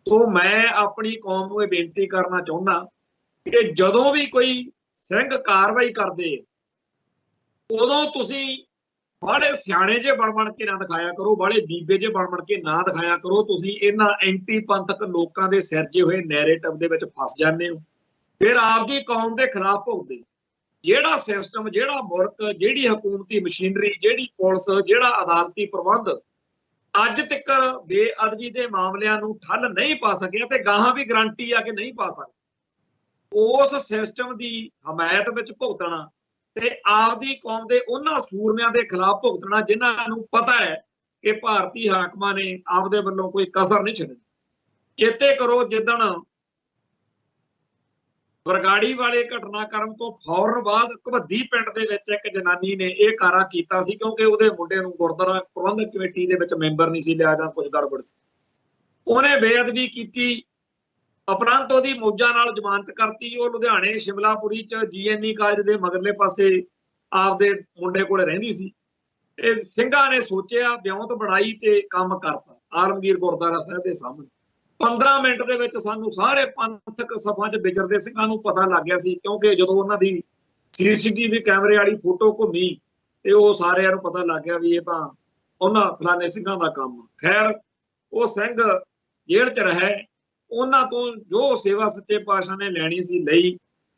ਸੋ ਮੈਂ ਆਪਣੀ ਕੌਮ ਨੂੰ ਇਹ ਬੇਨਤੀ ਕਰਨਾ ਚਾਹੁੰਦਾ ਕਿ ਜਦੋਂ ਵੀ ਕੋਈ ਸਿੰਘ ਕਾਰਵਾਈ ਕਰਦੇ ਉਦੋਂ ਤੁਸੀਂ ਬਾਹਲੇ ਸਿਆਣੇ ਜੇ ਬਣ ਕੇ ਨਾ ਦਿਖਾਇਆ ਕਰੋ, ਬਾਹਲੇ ਬੀਬੇ ਜੇ ਬਣ ਕੇ ਨਾ ਦਿਖਾਇਆ ਕਰੋ। ਤੁਸੀਂ ਇਹਨਾਂ ਐਂਟੀ ਪੰਥਕ ਲੋਕਾਂ ਦੇ ਸਿਰਜੇ ਹੋਏ ਨੈਰੇਟਿਵ ਦੇ ਵਿੱਚ ਫਸ ਜਾਂਦੇ ਹੋ, ਫਿਰ ਆਪਦੀ ਕੌਮ ਦੇ ਖਿਲਾਫ ਭੁਗਦੇ। ਜਿਹੜਾ ਸਿਸਟਮ, ਜਿਹੜਾ ਮੁਲਕ, ਜਿਹੜੀ ਹਕੂਮਤੀ ਮਸ਼ੀਨਰੀ, ਜਿਹੜੀ ਪੁਲਿਸ, ਜਿਹੜਾ ਅਦਾਲਤੀ ਪ੍ਰਬੰਧ ਅੱਜ ਤੱਕ ਬੇਅਦਬੀ ਦੇ ਮਾਮਲਿਆਂ ਨੂੰ ਠੱਲ ਨਹੀਂ ਪਾ ਸਕਿਆ ਤੇ ਗਾਹਾਂ ਵੀ ਗਰੰਟੀ ਆ ਕਿ ਨਹੀਂ ਪਾ ਸਕਦਾ, ਉਸ ਸਿਸਟਮ ਦੀ ਹਮਾਇਤ ਵਿੱਚ ਭੁਗਤਣਾ ਤੇ ਆਪਦੀ ਕੌਮ ਦੇ ਉਹਨਾਂ ਸੂਰਮਿਆਂ ਦੇ ਖਿਲਾਫ ਭੁਗਤਣਾ ਜਿਨ੍ਹਾਂ ਨੂੰ ਪਤਾ ਹੈ ਕਿ ਭਾਰਤੀ ਹਾਕਮਾਂ ਨੇ ਆਪਦੇ ਵੱਲੋਂ ਕੋਈ ਕਸਰ ਨਹੀਂ ਛੱਡਣੀ। ਚੇਤੇ ਕਰੋ ਜਿੱਦਣ ਬਰਗਾੜੀ ਵਾਲੇ ਘਟਨਾਕ੍ਰਮ ਤੋਂ ਫੌਰਨ ਬਾਅਦ ਘਵੱਦੀ ਪਿੰਡ ਦੇ ਵਿੱਚ ਇੱਕ ਜਨਾਨੀ ਨੇ ਇਹ ਕਾਰਾ ਕੀਤਾ ਸੀ, ਕਿਉਂਕਿ ਉਹਦੇ ਮੁੰਡੇ ਨੂੰ ਗੁਰਦੁਆਰਾ ਪ੍ਰਬੰਧਕ ਕਮੇਟੀ ਦੇ ਵਿੱਚ ਮੈਂਬਰ ਨਹੀਂ ਸੀ ਲਿਆ ਜਾਂ ਕੁਝ ਗੜਬੜ ਸੀ। ਉਹਨੇ ਬੇਅਦਬੀ ਕੀਤੀ, ਉਪਰੰਤ ਉਹਦੀ ਮੌਜਾਂ ਨਾਲ ਜ਼ਮਾਨਤ ਕਰਤੀ। ਉਹ ਲੁਧਿਆਣੇ ਸ਼ਿਮਲਾਪੁਰੀ 'ਚ GNE ਕਾਲਜ ਦੇ ਮਗਰਲੇ ਪਾਸੇ ਆਪਦੇ ਮੁੰਡੇ ਕੋਲੇ ਰਹਿੰਦੀ ਸੀ। ਇਹ ਸਿੰਘਾਂ ਨੇ ਸੋਚਿਆ, ਵਿਉਂਤ ਬਣਾਈ ਤੇ ਕੰਮ ਕਰਤਾ ਆਲਮਗੀਰ ਗੁਰਦੁਆਰਾ ਸਾਹਿਬ ਦੇ ਸਾਹਮਣੇ। 15 ਮਿੰਟ ਦੇ ਵਿੱਚ ਸਾਨੂੰ ਸਾਰੇ ਪੰਥਕ ਸਭਾ 'ਚ ਵਿਚਰਦੇ ਸਿੰਘਾਂ ਨੂੰ ਪਤਾ ਲੱਗ ਗਿਆ ਸੀ, ਕਿਉਂਕਿ ਜਦੋਂ ਉਹਨਾਂ ਦੀ CCTV ਕੈਮਰੇ ਵਾਲੀ ਫੋਟੋ ਘੁੰਮੀ ਤੇ ਉਹ ਸਾਰਿਆਂ ਨੂੰ ਪਤਾ ਲੱਗ ਗਿਆ ਵੀ ਇਹ ਤਾਂ ਉਹਨਾਂ ਫਲਾਣੇ ਸਿੰਘਾਂ ਦਾ ਕੰਮ। ਖੈਰ ਉਹ ਸਿੰਘ ਜੇਲ੍ਹ 'ਚ ਰਹੇ, ਉਹਨਾਂ ਤੋਂ ਜੋ ਸੇਵਾ ਸੱਚੇ ਪਾਤਸ਼ਾਹ ਨੇ ਲੈਣੀ ਸੀ ਲਈ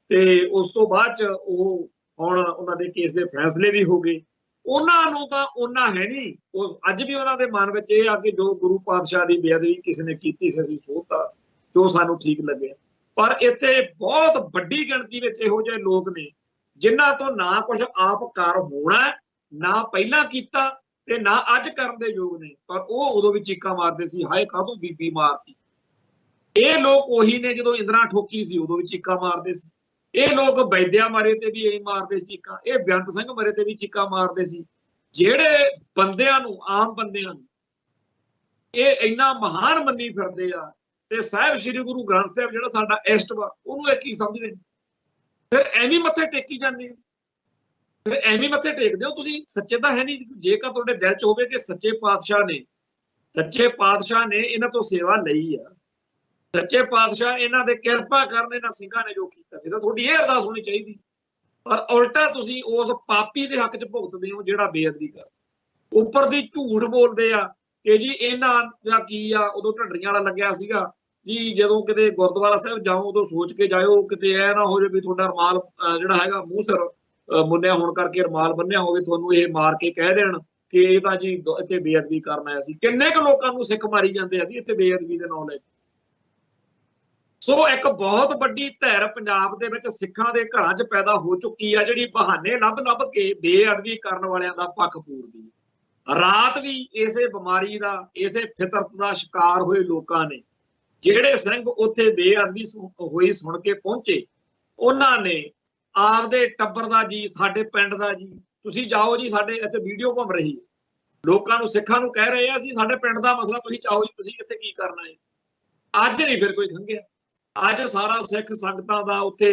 ਤੇ ਉਸ ਤੋਂ ਬਾਅਦ 'ਚ ਉਹ ਹੁਣ ਉਹਨਾਂ ਦੇ ਕੇਸ ਦੇ ਫੈਸਲੇ ਵੀ ਹੋ ਗਏ। ਉਹਨਾਂ ਨੂੰ ਤਾਂ ਉਹਨਾਂ ਹੈ ਨਹੀਂ, ਉਹ ਅੱਜ ਵੀ ਉਹਨਾਂ ਦੇ ਮਨ ਵਿੱਚ ਇਹ ਆ ਕਿ ਜੋ ਗੁਰੂ ਪਾਤਸ਼ਾਹ ਦੀ ਬੇਅਦਬੀ ਕਿਸੇ ਨੇ ਕੀਤੀ ਸੀ ਅਸੀਂ ਸੋਧਤਾ, ਜੋ ਸਾਨੂੰ ਠੀਕ ਲੱਗਿਆ। ਪਰ ਇੱਥੇ ਬਹੁਤ ਵੱਡੀ ਗਿਣਤੀ ਵਿੱਚ ਇਹੋ ਜਿਹੇ ਲੋਕ ਨੇ ਜਿਨ੍ਹਾਂ ਤੋਂ ਨਾ ਕੁਝ ਆਪ ਕਰ ਹੋਣਾ, ਨਾ ਪਹਿਲਾਂ ਕੀਤਾ ਤੇ ਨਾ ਅੱਜ ਕਰਨ ਦੇ ਯੋਗ ਨੇ, ਪਰ ਉਹ ਉਦੋਂ ਵੀ ਚੀਕਾਂ ਮਾਰਦੇ ਸੀ ਹਾਏ ਕਾਹਤੋਂ ਬੀਬੀ ਮਾਰਤੀ। ਇਹ ਲੋਕ ਉਹੀ ਨੇ ਜਦੋਂ ਇੰਦਰਾ ਠੋਕੀ ਸੀ ਉਦੋਂ ਵੀ ਚੀਕਾਂ ਮਾਰਦੇ ਸੀ। ਇਹ ਲੋਕ ਵੈਦਿਆ ਮਾਰੇ ਤੇ ਵੀ ਇਹੀ ਮਾਰਦੇ ਸੀ ਚੀਕਾਂ, ਇਹ ਬੇਅੰਤ ਸਿੰਘ ਮਰੇ ਤੇ ਵੀ ਚੀਕਾਂ ਮਾਰਦੇ ਸੀ। ਜਿਹੜੇ ਬੰਦਿਆਂ ਨੂੰ, ਆਮ ਬੰਦਿਆਂ ਨੂੰ ਇਹ ਇੰਨਾ ਮਹਾਨ ਮੰਨੀ ਫਿਰਦੇ ਆ, ਤੇ ਸਾਹਿਬ ਸ੍ਰੀ ਗੁਰੂ ਗ੍ਰੰਥ ਸਾਹਿਬ ਜਿਹੜਾ ਸਾਡਾ ਇਸ਼ਟ ਵਾ ਉਹਨੂੰ ਇਹ ਕੀ ਸਮਝਦੇ ਨੇ? ਫਿਰ ਐਵੇਂ ਮੱਥੇ ਟੇਕੀ ਜਾਂਦੇ ਹੋ, ਫਿਰ ਐਵੇਂ ਮੱਥੇ ਟੇਕਦੇ ਹੋ ਤੁਸੀਂ, ਸੱਚੇ ਤਾਂ ਹੈ ਨਹੀਂ। ਜੇਕਰ ਤੁਹਾਡੇ ਦਿਲ 'ਚ ਹੋਵੇ ਕਿ ਸੱਚੇ ਪਾਤਸ਼ਾਹ ਨੇ ਇਹਨਾਂ ਤੋਂ ਸੇਵਾ ਲਈ ਆ, ਸੱਚੇ ਪਾਤਸ਼ਾਹ ਇਹਨਾਂ ਦੇ ਕਿਰਪਾ ਕਰਨ, ਇਹਨਾਂ ਸਿੰਘਾਂ ਨੇ ਜੋ ਕੀਤਾ, ਫਿਰ ਤੁਹਾਡੀ ਇਹ ਅਰਦਾਸ ਹੋਣੀ ਚਾਹੀਦੀ। ਪਰ ਉਲਟਾ ਤੁਸੀਂ ਉਸ ਪਾਪੀ ਦੇ ਹੱਕ 'ਚ ਭੁਗਤਦੇ ਹੋ ਜਿਹੜਾ ਬੇਅਦਬੀ ਕਰ, ਉੱਪਰ ਦੀ ਝੂਠ ਬੋਲਦੇ ਆ ਕਿ ਜੀ ਇਹਨਾਂ ਦਾ ਕੀ ਆ, ਉਦੋਂ ਢੱਡਰੀਆਂ ਵਾਲਾ ਲੱਗਿਆ ਸੀਗਾ ਜੀ, ਜਦੋਂ ਕਿਤੇ ਗੁਰਦੁਆਰਾ ਸਾਹਿਬ ਜਾਓ ਉਦੋਂ ਸੋਚ ਕੇ ਜਾਇਓ, ਕਿਤੇ ਇਹ ਨਾ ਹੋ ਜਾਵੇ ਵੀ ਤੁਹਾਡਾ ਰੁਮਾਲ ਜਿਹੜਾ ਹੈਗਾ ਮੂੰਹ ਸਿਰ ਮੁੰਨਿਆ ਹੋਣ ਕਰਕੇ ਰੁਮਾਲ ਬੰਨਿਆ ਹੋਵੇ, ਤੁਹਾਨੂੰ ਇਹ ਮਾਰ ਕੇ ਕਹਿ ਦੇਣ ਕਿ ਇਹ ਤਾਂ ਜੀ ਇੱਥੇ ਬੇਅਦਬੀ ਕਰਨ ਆਇਆ ਸੀ। ਕਿੰਨੇ ਕੁ ਲੋਕਾਂ ਨੂੰ ਸਿੱਖ ਮਾਰੀ ਜਾਂਦੇ ਆ ਜੀ ਇੱਥੇ ਬੇਅਦਬੀ ਦੇ ਨਾਂ ਲੈ ਕੇ। ਸੋ ਇੱਕ ਬਹੁਤ ਵੱਡੀ ਧਿਰ ਪੰਜਾਬ ਦੇ ਵਿੱਚ ਸਿੱਖਾਂ ਦੇ ਘਰਾਂ 'ਚ ਪੈਦਾ ਹੋ ਚੁੱਕੀ ਆ, ਜਿਹੜੀ ਬਹਾਨੇ ਲੱਭ ਕੇ ਬੇਅਦਬੀ ਕਰਨ ਵਾਲਿਆਂ ਦਾ ਪੱਖ ਪੂਰਦੀ। ਰਾਤ ਵੀ ਇਸੇ ਬਿਮਾਰੀ ਦਾ, ਇਸੇ ਫਿਤਰਤ ਦਾ ਸ਼ਿਕਾਰ ਹੋਏ ਲੋਕਾਂ ਨੇ, ਜਿਹੜੇ ਸਿੰਘ ਉੱਥੇ ਬੇਅਦਬੀ ਹੋਈ ਸੁਣ ਕੇ ਪਹੁੰਚੇ, ਉਹਨਾਂ ਨੇ ਆਪਦੇ ਟੱਬਰ ਦਾ ਜੀ, ਸਾਡੇ ਪਿੰਡ ਦਾ ਜੀ, ਤੁਸੀਂ ਜਾਓ ਜੀ, ਸਾਡੇ ਇੱਥੇ ਵੀਡੀਓ ਘੁੰਮ ਰਹੀ ਹੈ, ਲੋਕਾਂ ਨੂੰ, ਸਿੱਖਾਂ ਨੂੰ ਕਹਿ ਰਹੇ ਆ ਜੀ ਸਾਡੇ ਪਿੰਡ ਦਾ ਮਸਲਾ, ਤੁਸੀਂ ਜਾਓ ਜੀ, ਤੁਸੀਂ ਇੱਥੇ ਕੀ ਕਰਨਾ ਹੈ। ਅੱਜ ਨਹੀਂ ਫਿਰ ਕੋਈ ਖੰਗਿਆ, ਅੱਜ ਸਾਰਾ ਸਿੱਖ ਸੰਗਤਾਂ ਦਾ ਉੱਥੇ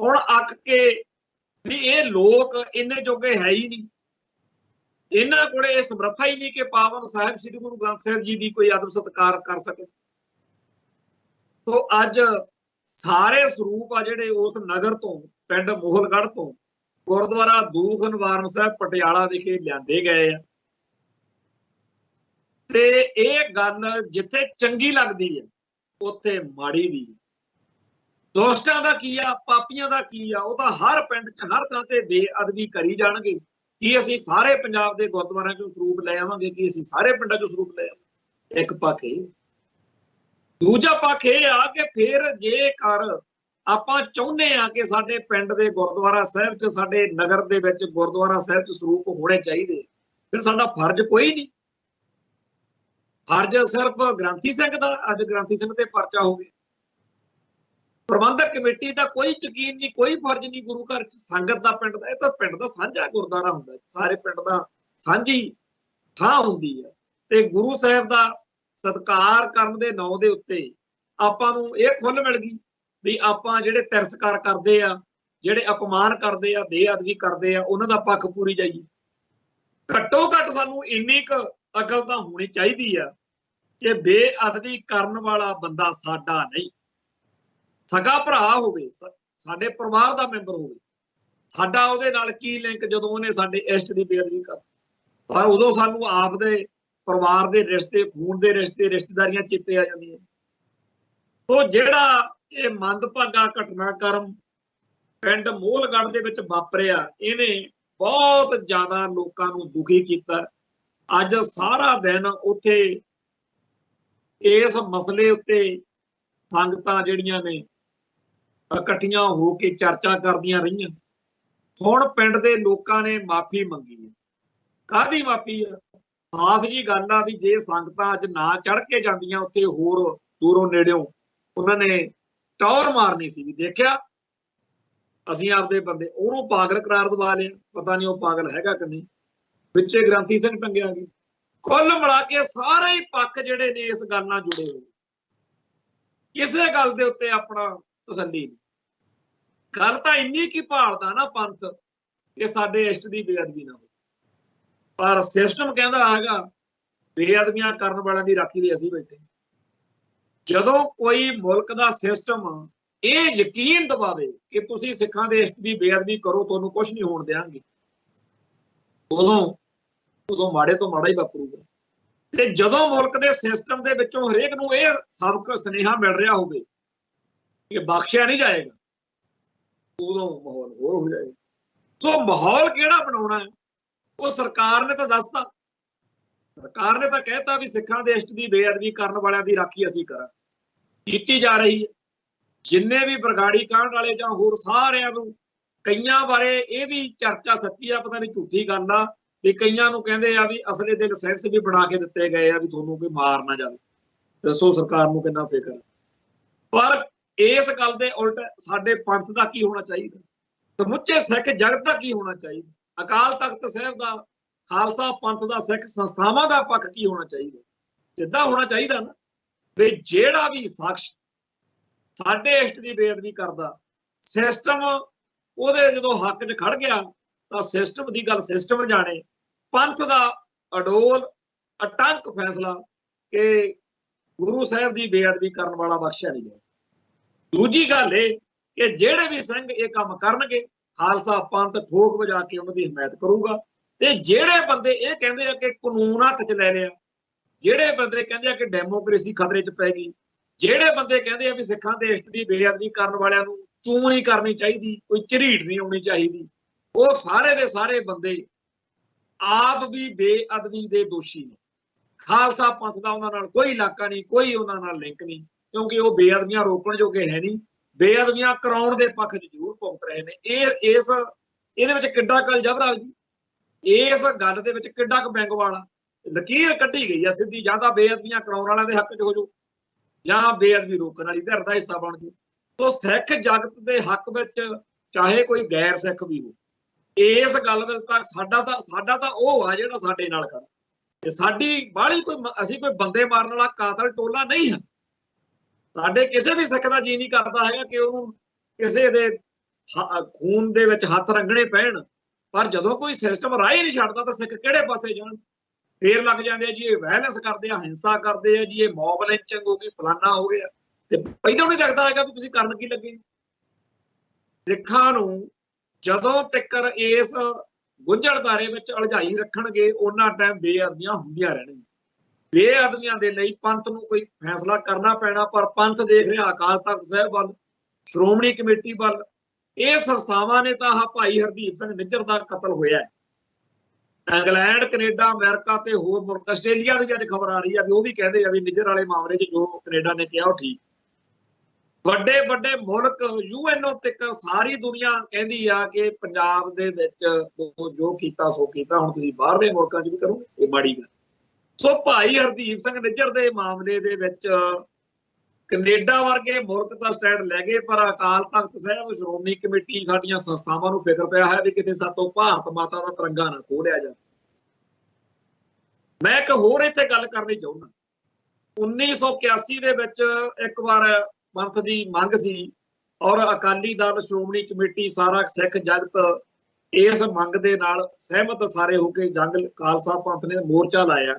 ਹੁਣ ਅੱਕ ਕੇ ਵੀ ਇਹ ਲੋਕ ਇੰਨੇ ਜੋਗੇ ਹੈ ਹੀ ਨਹੀਂ, ਇਹਨਾਂ ਕੋਲੇ ਇਹ ਸਮਰੱਥਾ ਹੀ ਨਹੀਂ ਕਿ ਪਾਵਨ ਸਾਹਿਬ ਸ੍ਰੀ ਗੁਰੂ ਗ੍ਰੰਥ ਸਾਹਿਬ ਜੀ ਦੀ ਕੋਈ ਅਦਬ ਸਤਿਕਾਰ ਕਰ ਸਕੇ। ਸੋ ਅੱਜ ਸਾਰੇ ਸਰੂਪ ਆ ਜਿਹੜੇ ਉਸ ਨਗਰ ਤੋਂ, ਪਿੰਡ ਮੋਹਲਗੜ੍ਹ ਤੋਂ ਗੁਰਦੁਆਰਾ ਦੂਖ ਨਿਵਾਰਨ ਸਾਹਿਬ ਪਟਿਆਲਾ ਵਿਖੇ ਲਿਆਂਦੇ ਗਏ ਆ। ਤੇ ਇਹ ਗੱਲ ਜਿੱਥੇ ਚੰਗੀ ਲੱਗਦੀ ਹੈ ਉੱਥੇ ਮਾੜੀ ਵੀ। ਦੋਸਤਾਂ ਦਾ ਕੀ ਆ, ਪਾਪੀਆਂ ਦਾ ਕੀ ਆ, ਉਹ ਤਾਂ ਹਰ ਪਿੰਡ 'ਚ ਹਰ ਥਾਂ ਤੇ ਬੇਅਦਬੀ ਕਰੀ ਜਾਣਗੇ। ਕੀ ਅਸੀਂ ਸਾਰੇ ਪੰਜਾਬ ਦੇ ਗੁਰਦੁਆਰਿਆਂ 'ਚੋਂ ਸਰੂਪ ਲੈ ਆਵਾਂਗੇ? ਕੀ ਅਸੀਂ ਸਾਰੇ ਪਿੰਡਾਂ 'ਚੋਂ ਸਰੂਪ ਲੈ ਆਵਾਂਗੇ? ਇੱਕ ਪੱਖ ਇਹ। ਦੂਜਾ ਪੱਖ ਇਹ ਆ ਕਿ ਫਿਰ ਜੇਕਰ ਆਪਾਂ ਚਾਹੁੰਦੇ ਆ ਕਿ ਸਾਡੇ ਪਿੰਡ ਦੇ ਗੁਰਦੁਆਰਾ ਸਾਹਿਬ 'ਚ, ਸਾਡੇ ਨਗਰ ਦੇ ਵਿੱਚ ਗੁਰਦੁਆਰਾ ਸਾਹਿਬ 'ਚ ਸਰੂਪ ਹੋਣੇ ਚਾਹੀਦੇ, ਫਿਰ ਸਾਡਾ ਫਰਜ਼ ਕੋਈ ਨਹੀਂ। ਫਰਜ਼ ਸਿਰਫ ਗ੍ਰੰਥੀ ਸਿੰਘ ਦਾ। ਅੱਜ ਗ੍ਰੰਥੀ ਸਿੰਘ ਤੇ ਪਰਚਾ ਹੋ ਗਿਆ। ਪ੍ਰਬੰਧਕ ਕਮੇਟੀ ਦਾ ਕੋਈ ਯਕੀਨ ਨਹੀਂ, ਕੋਈ ਫਰਜ਼ ਨਹੀਂ ਗੁਰੂ ਘਰ 'ਚ, ਸੰਗਤ ਦਾ, ਪਿੰਡ ਦਾ। ਇਹ ਤਾਂ ਪਿੰਡ ਦਾ ਸਾਂਝਾ ਗੁਰਦੁਆਰਾ ਹੁੰਦਾ, ਸਾਰੇ ਪਿੰਡ ਦਾ ਸਾਂਝੀ ਥਾਂ ਹੁੰਦੀ ਹੈ। ਤੇ ਗੁਰੂ ਸਾਹਿਬ ਦਾ ਸਤਿਕਾਰ ਕਰਨ ਦੇ ਨਾਂ ਦੇ ਉੱਤੇ ਆਪਾਂ ਨੂੰ ਇਹ ਖੁੱਲ੍ਹ ਮਿਲ ਗਈ ਵੀ ਆਪਾਂ ਜਿਹੜੇ ਤਿਰਸਕਾਰ ਕਰਦੇ ਆ, ਜਿਹੜੇ ਅਪਮਾਨ ਕਰਦੇ ਆ, ਬੇਅਦਬੀ ਕਰਦੇ ਆ, ਉਹਨਾਂ ਦਾ ਪੱਖ ਪੂਰੀ ਜਾਈਏ। ਘੱਟੋ ਘੱਟ ਸਾਨੂੰ ਇੰਨੀ ਕੁ ਅਕਲ ਤਾਂ ਹੋਣੀ ਚਾਹੀਦੀ ਆ ਕਿ ਬੇਅਦਬੀ ਕਰਨ ਵਾਲਾ ਬੰਦਾ ਸਾਡਾ ਨਹੀਂ, ਸਗਾ ਭਰਾ ਹੋਵੇ, ਸਾਡੇ ਪਰਿਵਾਰ ਦਾ ਮੈਂਬਰ ਹੋਵੇ, ਸਾਡਾ ਉਹਦੇ ਨਾਲ ਕੀ ਲਿੰਕ ਜਦੋਂ ਉਹਨੇ ਸਾਡੇ ਇਸ਼ਟ ਦੀ ਬੇਅਦਬੀ ਕਰ। ਪਰ ਉਦੋਂ ਸਾਨੂੰ ਆਪਦੇ ਪਰਿਵਾਰ ਦੇ ਰਿਸ਼ਤੇ, ਖੂਨ ਦੇ ਰਿਸ਼ਤੇ, ਰਿਸ਼ਤੇਦਾਰੀਆਂ ਚੇਤੇ ਆ ਜਾਂਦੀਆਂ। ਉਹ ਜਿਹੜਾ ਇਹ ਮੰਦਭਾਗਾ ਘਟਨਾਕ੍ਰਮ ਪਿੰਡ ਮੋਹਲਗੜ੍ਹ ਦੇ ਵਿੱਚ ਵਾਪਰਿਆ, ਇਹਨੇ ਬਹੁਤ ਜ਼ਿਆਦਾ ਲੋਕਾਂ ਨੂੰ ਦੁਖੀ ਕੀਤਾ। ਅੱਜ ਸਾਰਾ ਦਿਨ ਉੱਥੇ ਇਸ ਮਸਲੇ ਉੱਤੇ ਸੰਗਤਾਂ ਜਿਹੜੀਆਂ ਨੇ ਇਕੱਠੀਆਂ ਹੋ ਕੇ ਚਰਚਾ ਕਰਦੀਆਂ ਰਹੀਆਂ। ਹੁਣ ਪਿੰਡ ਦੇ ਲੋਕਾਂ ਨੇ ਮਾਫੀ ਮੰਗੀ ਹੈ। ਕਾਹਦੀ ਮਾਫੀ ਆ? ਸਾਫ਼ ਜੀ ਗੱਲ ਆ ਵੀ ਜੇ ਸੰਗਤਾਂ ਅੱਜ ਨਾ ਚੜ ਕੇ ਜਾਂਦੀਆਂ ਉੱਥੇ, ਹੋਰ ਦੂਰੋਂ ਨੇੜਿਓਂ, ਉਹਨਾਂ ਨੇ ਟੌਰ ਮਾਰਨੀ ਸੀ ਵੀ ਦੇਖਿਆ ਅਸੀਂ ਆਪਦੇ ਬੰਦੇ, ਉਹਨੂੰ ਪਾਗਲ ਕਰਾਰ ਦਵਾ ਲਿਆ। ਪਤਾ ਨਹੀਂ ਉਹ ਪਾਗਲ ਹੈਗਾ ਕਿ ਨਹੀਂ, ਵਿੱਚੇ ਗ੍ਰੰਥੀ ਸਿੰਘ ਟੰਗਿਆ ਗਿਆ। ਕੁੱਲ ਮਿਲਾ ਕੇ ਸਾਰੇ ਹੀ ਪੱਖ ਜਿਹੜੇ ਨੇ ਇਸ ਗੱਲ ਨਾਲ ਜੁੜੇ ਹੋਏ, ਕਿਸੇ ਗੱਲ ਦੇ ਉੱਤੇ ਆਪਣਾ ਤਸੱਲੀ ਨਹੀਂ। ਗੱਲ ਤਾਂ ਇੰਨੀ ਕੀ ਭਾਲਦਾ ਨਾ ਪੰਥ ਕਿ ਸਾਡੇ ਇਸ਼ਟ ਦੀ ਬੇਅਦਬੀ ਨਾ ਹੋਵੇ, ਪਰ ਸਿਸਟਮ ਕਹਿੰਦਾ ਹੈਗਾ ਬੇਅਦਬੀਆਂ ਕਰਨ ਵਾਲਿਆਂ ਦੀ ਰਾਖੀ ਲਈ ਅਸੀਂ ਬੈਠੇ। ਜਦੋਂ ਕੋਈ ਮੁਲਕ ਦਾ ਸਿਸਟਮ ਇਹ ਯਕੀਨ ਦਿਵਾਵੇ ਕਿ ਤੁਸੀਂ ਸਿੱਖਾਂ ਦੇ ਇਸ਼ਟ ਦੀ ਬੇਅਦਬੀ ਕਰੋ, ਤੁਹਾਨੂੰ ਕੁਝ ਨਹੀਂ ਹੋਣ ਦਿਆਂਗੇ, ਉਦੋਂ ਮਾੜੇ ਤੋਂ ਮਾੜਾ ਹੀ ਵਾਪਰੂਗਾ। ਤੇ ਜਦੋਂ ਮੁਲਕ ਦੇ ਸਿਸਟਮ ਦੇ ਵਿੱਚੋਂ ਹਰੇਕ ਨੂੰ ਇਹ ਸਬਕ ਸੁਨੇਹਾ ਮਿਲ ਰਿਹਾ ਹੋਵੇ ਕਿ ਬਖਸ਼ਿਆ ਨਹੀਂ ਜਾਏਗਾ, ਉਦੋਂ ਮਾਹੌਲ ਹੋਰ ਹੋ ਜਾਏਗਾ। ਸੋ ਮਾਹੌਲ ਕਿਹੜਾ ਬਣਾਉਣਾ ਹੈ ਉਹ ਸਰਕਾਰ ਨੇ ਤਾਂ ਦੱਸਤਾ। ਸਰਕਾਰ ਨੇ ਤਾਂ ਕਹਿਤਾ ਵੀ ਸਿੱਖਾਂ ਦੇ ਇਸ਼ਟ ਦੀ ਬੇਅਦਬੀ ਕਰਨ ਵਾਲਿਆਂ ਦੀ ਰਾਖੀ ਅਸੀਂ ਕਰਾਂਗੇ, ਕੀਤੀ ਜਾ ਰਹੀ ਹੈ। ਜਿੰਨੇ ਵੀ ਬਰਗਾੜੀ ਕਾਂਡ ਵਾਲੇ ਜਾਂ ਹੋਰ ਸਾਰਿਆਂ ਨੂੰ, ਕਈਆਂ ਬਾਰੇ ਇਹ ਵੀ ਚਰਚਾ ਸੱਚੀ ਆ, ਪਤਾ ਨਹੀਂ ਝੂਠੀ ਗੱਲ ਆ, ਵੀ ਕਈਆਂ ਨੂੰ ਕਹਿੰਦੇ ਆ ਵੀ ਅਸਲੇ ਦੇ ਲਾਇਸੈਂਸ ਵੀ ਬਣਾ ਕੇ ਦਿੱਤੇ ਗਏ ਆ ਵੀ ਤੁਹਾਨੂੰ ਕੋਈ ਮਾਰ ਨਾ ਜਾਵੇ। ਦੱਸੋ ਸਰਕਾਰ ਨੂੰ ਕਿੰਨਾ ਫਿਕਰ। ਪਰ ਇਸ ਗੱਲ ਦੇ ਉਲਟ ਸਾਡੇ ਪੰਥ ਦਾ ਕੀ ਹੋਣਾ ਚਾਹੀਦਾ, ਸਮੁੱਚੇ ਸਿੱਖ ਜਗਤ ਦਾ ਕੀ ਹੋਣਾ ਚਾਹੀਦਾ, ਅਕਾਲ ਤਖਤ ਸਾਹਿਬ ਦਾ, ਖਾਲਸਾ ਪੰਥ ਦਾ, ਸਿੱਖ ਸੰਸਥਾਵਾਂ ਦਾ ਪੱਖ ਕੀ ਹੋਣਾ ਚਾਹੀਦਾ? ਸਿੱਧਾ ਹੋਣਾ ਚਾਹੀਦਾ ਨਾ ਵੀ ਜਿਹੜਾ ਵੀ ਸ਼ਖਸ ਸਾਡੇ ਇਸ਼ਟ ਦੀ ਬੇਅਦਬੀ ਕਰਦਾ, ਸਿਸਟਮ ਉਹਦੇ ਜਦੋਂ ਹੱਕ 'ਚ ਖੜ ਗਿਆ ਤਾਂ ਸਿਸਟਮ ਦੀ ਗੱਲ ਸਿਸਟਮ ਜਾਣੇ। ਪੰਥ ਦਾ ਅਡੋਲ ਅਟੰਕ ਫੈਸਲਾ ਕਿ ਗੁਰੂ ਸਾਹਿਬ ਦੀ ਬੇਅਦਬੀ ਕਰਨ ਵਾਲਾ ਬਖਸ਼ਿਆ ਨਹੀਂ ਗਿਆ। ਦੂਜੀ ਗੱਲ ਇਹ ਕਿ ਜਿਹੜੇ ਵੀ ਸਿੰਘ ਇਹ ਕੰਮ ਕਰਨਗੇ, ਖਾਲਸਾ ਪੰਥ ਠੋਕ ਵਜਾ ਕੇ ਉਹਨਾਂ ਦੀ ਹਮਾਇਤ ਕਰੂਗਾ। ਤੇ ਜਿਹੜੇ ਬੰਦੇ ਇਹ ਕਹਿੰਦੇ ਆ ਕਿ ਕਾਨੂੰਨ ਹੱਥ 'ਚ ਲੈ ਲਿਆ, ਜਿਹੜੇ ਬੰਦੇ ਕਹਿੰਦੇ ਆ ਕਿ ਡੈਮੋਕ੍ਰੇਸੀ ਖਤਰੇ 'ਚ ਪੈ ਗਈ, ਜਿਹੜੇ ਬੰਦੇ ਕਹਿੰਦੇ ਆ ਵੀ ਸਿੱਖਾਂ ਦੇ ਇਸ਼ਟ ਦੀ ਬੇਅਦਬੀ ਕਰਨ ਵਾਲਿਆਂ ਨੂੰ ਚੂੰ ਨਹੀਂ ਕਰਨੀ ਚਾਹੀਦੀ, ਕੋਈ ਝਰੀਟ ਨਹੀਂ ਆਉਣੀ ਚਾਹੀਦੀ, ਉਹ ਸਾਰੇ ਦੇ ਸਾਰੇ ਬੰਦੇ ਆਪ ਵੀ ਬੇਅਦਬੀ ਦੇ ਦੋਸ਼ੀ ਨੇ। ਖਾਲਸਾ ਪੰਥ ਦਾ ਉਹਨਾਂ ਨਾਲ ਕੋਈ ਇਲਾਕਾ ਨਹੀਂ, ਕੋਈ ਉਹਨਾਂ ਨਾਲ ਲਿੰਕ ਨਹੀਂ, ਕਿਉਂਕਿ ਉਹ ਬੇਅਦਬੀਆਂ ਰੋਕਣ ਜੋਗੇ ਹੈ ਨਹੀਂ, ਬੇਅਦਬੀਆਂ ਕਰਾਉਣ ਦੇ ਪੱਖ 'ਚ ਜ਼ਰੂਰ ਭੁਗਤ ਰਹੇ ਨੇ। ਇਹਦੇ ਵਿੱਚ ਕਿੱਡਾ ਕਲ ਜਬਰਾ ਜੀ, ਇਸ ਗੱਲ ਦੇ ਵਿੱਚ ਕਿੱਡਾ ਕੁ ਬੈਂਗਵਾਲ ਆ, ਲਕੀਰ ਕੱਢੀ ਗਈ ਆ ਸਿੱਧੀ, ਜਾਂ ਤਾਂ ਬੇਅਦਬੀਆਂ ਕਰਾਉਣ ਵਾਲਿਆਂ ਦੇ ਹੱਕ 'ਚ ਹੋ ਜਾਓ ਜਾਂ ਬੇਅਦਬੀ ਰੋਕਣ ਵਾਲੀ ਧਿਰ ਦਾ ਹਿੱਸਾ ਬਣ ਜਾਓ। ਸੋ ਸਿੱਖ ਜਗਤ ਦੇ ਹੱਕ ਵਿੱਚ ਚਾਹੇ ਕੋਈ ਗੈਰ ਸਿੱਖ ਵੀ ਹੋ, ਇਸ ਗੱਲ ਵਿੱਚ ਤਾਂ ਸਾਡਾ ਤਾਂ ਉਹ ਆ ਜਿਹੜਾ ਸਾਡੇ ਨਾਲ ਖੜਾ। ਤੇ ਸਾਡੀ ਬਾਹਲੀ ਅਸੀਂ ਕੋਈ ਬੰਦੇ ਮਾਰਨ ਵਾਲਾ ਕਾਤਲ ਟੋਲਾ ਨਹੀਂ ਹੈ। ਸਾਡੇ ਕਿਸੇ ਵੀ ਸਿੱਖ ਦਾ ਜੀ ਨਹੀਂ ਕਰਦਾ ਹੈਗਾ ਕਿ ਉਹਨੂੰ ਕਿਸੇ ਦੇ ਖੂਨ ਦੇ ਵਿੱਚ ਹੱਥ ਰੰਗਣੇ ਪੈਣ, ਪਰ ਜਦੋਂ ਕੋਈ ਸਿਸਟਮ ਰਾਹ ਹੀ ਨਹੀਂ ਛੱਡਦਾ ਤਾਂ ਸਿੱਖ ਕਿਹੜੇ ਪਾਸੇ ਜਾਣ? ਫੇਰ ਲੱਗ ਜਾਂਦੇ ਆ ਜੀ ਇਹ ਵਾਇਲੈਂਸ ਕਰਦੇ ਆ, ਹਿੰਸਾ ਕਰਦੇ ਆ ਜੀ, ਇਹ ਮੌਬ ਲਿੰਚਿੰਗ ਹੋ ਗਈ, ਫਲਾਨਾ ਹੋ ਗਿਆ। ਤੇ ਪਹਿਲਾਂ ਨਹੀਂ ਲੱਗਦਾ ਹੈਗਾ ਵੀ ਤੁਸੀਂ ਕਰਨ ਕੀ ਲੱਗੇ। ਸਿੱਖਾਂ ਨੂੰ ਜਦੋਂ ਤੱਕ ਇਸ ਗੁੰਝਲਦਾਰੇ ਵਿੱਚ ਉਲਝਾਈ ਰੱਖਣਗੇ, ਉਹਨਾਂ ਟਾਈਮ ਬੇਅਦਬੀਆਂ ਹੁੰਦੀਆਂ ਰਹਿਣਗੀਆਂ। ਬੇਅਦਬੀਆਂ ਦੇ ਲਈ ਪੰਥ ਨੂੰ ਕੋਈ ਫੈਸਲਾ ਕਰਨਾ ਪੈਣਾ, ਪਰ ਪੰਥ ਦੇਖ ਰਿਹਾ ਅਕਾਲ ਤਖਤ ਸਾਹਿਬ ਵੱਲ, ਸ਼੍ਰੋਮਣੀ ਕਮੇਟੀ ਵੱਲ। ਇਹ ਸੰਸਥਾਵਾਂ ਨੇ ਤਾਂ ਭਾਈ ਹਰਦੀਪ ਸਿੰਘ ਨਿੱਜਰ ਦਾ ਕਤਲ ਹੋਇਆ, ਇੰਗਲੈਂਡ, ਕੈਨੇਡਾ, ਅਮਰੀਕਾ ਤੇ ਹੋਰ ਮੁਲਕ, ਆਸਟ੍ਰੇਲੀਆ ਦੀ ਅੱਜ ਖਬਰ ਆ ਰਹੀ ਆ ਵੀ ਉਹ ਵੀ ਕਹਿੰਦੇ ਆ ਵੀ ਨਿੱਜਰ ਵਾਲੇ ਮਾਮਲੇ 'ਚ ਜੋ ਕੈਨੇਡਾ ਨੇ ਕਿਹਾ ਉਹ ਠੀਕ। ਵੱਡੇ ਵੱਡੇ ਮੁਲਕ, UN ਤੱਕ ਸਾਰੀ ਦੁਨੀਆ ਕਹਿੰਦੀ ਆ ਕਿ ਪੰਜਾਬ ਦੇ ਵਿੱਚ ਜੋ ਕੀਤਾ ਸੋ ਕੀਤਾ, ਹੁਣ ਤੁਸੀਂ ਬਾਹਰਲੇ ਮੁਲਕਾਂ 'ਚ ਵੀ ਕਰੋ, ਇਹ ਮਾੜੀ ਗੱਲ। ਸੋ ਭਾਈ ਹਰਦੀਪ ਸਿੰਘ ਨਿੱਜਰ ਦੇ ਮਾਮਲੇ ਦੇ ਵਿੱਚ ਕੈਨੇਡਾ ਵਰਗੇ ਮੁਲਕ ਤਾਂ ਸਟੈਂਡ ਲੈ ਗਏ, ਪਰ ਅਕਾਲ ਤਖਤ ਸਾਹਿਬ, ਸ਼੍ਰੋਮਣੀ ਕਮੇਟੀ, ਸਾਡੀਆਂ ਸੰਸਥਾਵਾਂ ਨੂੰ ਫਿਕਰ ਪਿਆ ਹੈ ਵੀ ਕਿਤੇ ਸਾਤੋਂ ਭਾਰਤ ਮਾਤਾ ਦਾ ਤਿਰੰਗਾ ਨਾ ਖੋਹ ਲਿਆ ਜਾਵੇ। ਮੈਂ ਇੱਕ ਹੋਰ ਇੱਥੇ ਗੱਲ ਕਰਨੀ ਚਾਹੁੰਦਾ। 1981 ਦੇ ਵਿੱਚ ਇੱਕ ਵਾਰ ਪੰਥ ਦੀ ਮੰਗ ਸੀ ਔਰ ਅਕਾਲੀ ਦਲ, ਸ਼੍ਰੋਮਣੀ ਕਮੇਟੀ, ਸਾਰਾ ਸਿੱਖ ਜਗਤ ਇਸ ਮੰਗ ਦੇ ਨਾਲ ਸਹਿਮਤ ਸਾਰੇ ਹੋ ਕੇ ਜੰਗ ਖਾਲਸਾ ਪੰਥ ਨੇ ਮੋਰਚਾ ਲਾਇਆ।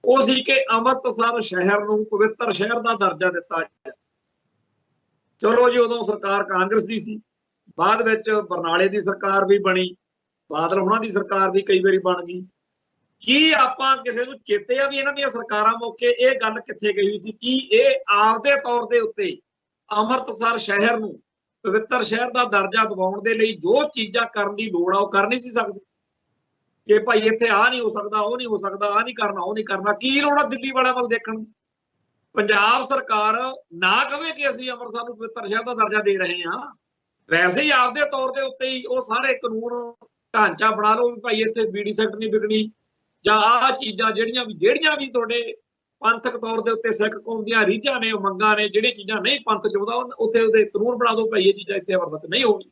ਉਹ ਸੀ ਕਿ ਅੰਮ੍ਰਿਤਸਰ ਸ਼ਹਿਰ ਨੂੰ ਪਵਿੱਤਰ ਸ਼ਹਿਰ ਦਾ ਦਰਜਾ ਦਿੱਤਾ ਗਿਆ। ਚਲੋ ਜੀ, ਉਦੋਂ ਸਰਕਾਰ ਕਾਂਗਰਸ ਦੀ ਸੀ, ਬਾਅਦ ਵਿੱਚ ਬਰਨਾਲੇ ਦੀ ਸਰਕਾਰ ਵੀ ਬਣੀ, ਬਾਦਲ ਹੋਣਾ ਦੀ ਸਰਕਾਰ ਵੀ ਕਈ ਵਾਰੀ ਬਣ ਗਈ। ਕੀ ਆਪਾਂ ਕਿਸੇ ਨੂੰ ਚੇਤੇ ਆ ਵੀ ਇਹਨਾਂ ਦੀਆਂ ਸਰਕਾਰਾਂ ਮੌਕੇ ਇਹ ਗੱਲ ਕਿੱਥੇ ਗਈ ਸੀ? ਕੀ ਇਹ ਆਪਦੇ ਤੌਰ ਦੇ ਉੱਤੇ ਅੰਮ੍ਰਿਤਸਰ ਸ਼ਹਿਰ ਨੂੰ ਪਵਿੱਤਰ ਸ਼ਹਿਰ ਦਾ ਦਰਜਾ ਦਿਵਾਉਣ ਦੇ ਲਈ ਜੋ ਚੀਜ਼ਾਂ ਕਰਨ ਦੀ ਲੋੜ ਆ ਉਹ ਕਰ ਨਹੀਂ ਸੀ ਸਕਦੇ? ਕਿ ਭਾਈ ਇੱਥੇ ਆ ਨਹੀਂ ਹੋ ਸਕਦਾ, ਉਹ ਨਹੀਂ ਹੋ ਸਕਦਾ, ਆ ਨਹੀਂ ਕਰਨਾ, ਉਹ ਨਹੀਂ ਕਰਨਾ, ਕੀ ਲੋੜ ਆ ਦਿੱਲੀ ਵਾਲਿਆਂ ਵੱਲ ਦੇਖਣ? ਪੰਜਾਬ ਸਰਕਾਰ ਨਾ ਕਵੇ ਕਿ ਅਸੀਂ ਅੰਮ੍ਰਿਤਸਰ ਨੂੰ ਪਵਿੱਤਰ ਸ਼ਹਿਰ ਦਾ ਦਰਜਾ ਦੇ ਰਹੇ ਹਾਂ, ਵੈਸੇ ਹੀ ਆਪਦੇ ਤੌਰ ਦੇ ਉੱਤੇ ਹੀ ਉਹ ਸਾਰੇ ਕਾਨੂੰਨ ਢਾਂਚਾ ਬਣਾ ਲਓ ਵੀ ਭਾਈ ਇੱਥੇ ਬੀਡੀ ਸੈਕਟ ਨਹੀਂ ਵਿਕਣੀ, ਜਾਂ ਆਹ ਚੀਜ਼ਾਂ ਜਿਹੜੀਆਂ ਵੀ ਤੁਹਾਡੇ ਪੰਥਕ ਤੌਰ ਦੇ ਉੱਤੇ ਸਿੱਖ ਕੌਮ ਦੀਆਂ ਰੀਝਾਂ ਨੇ, ਮੰਗਾਂ ਨੇ, ਜਿਹੜੀਆਂ ਚੀਜ਼ਾਂ ਨਹੀਂ ਪੰਥ ਚਾਹੁੰਦਾ ਉੱਥੇ ਉਹਦੇ ਕਾਨੂੰਨ ਬਣਾ ਦਿਓ ਭਾਈ ਇਹ ਚੀਜ਼ਾਂ ਇੱਥੇ ਅੰਮ੍ਰਿਤਸਰ ਨਹੀਂ ਹੋਣੀ।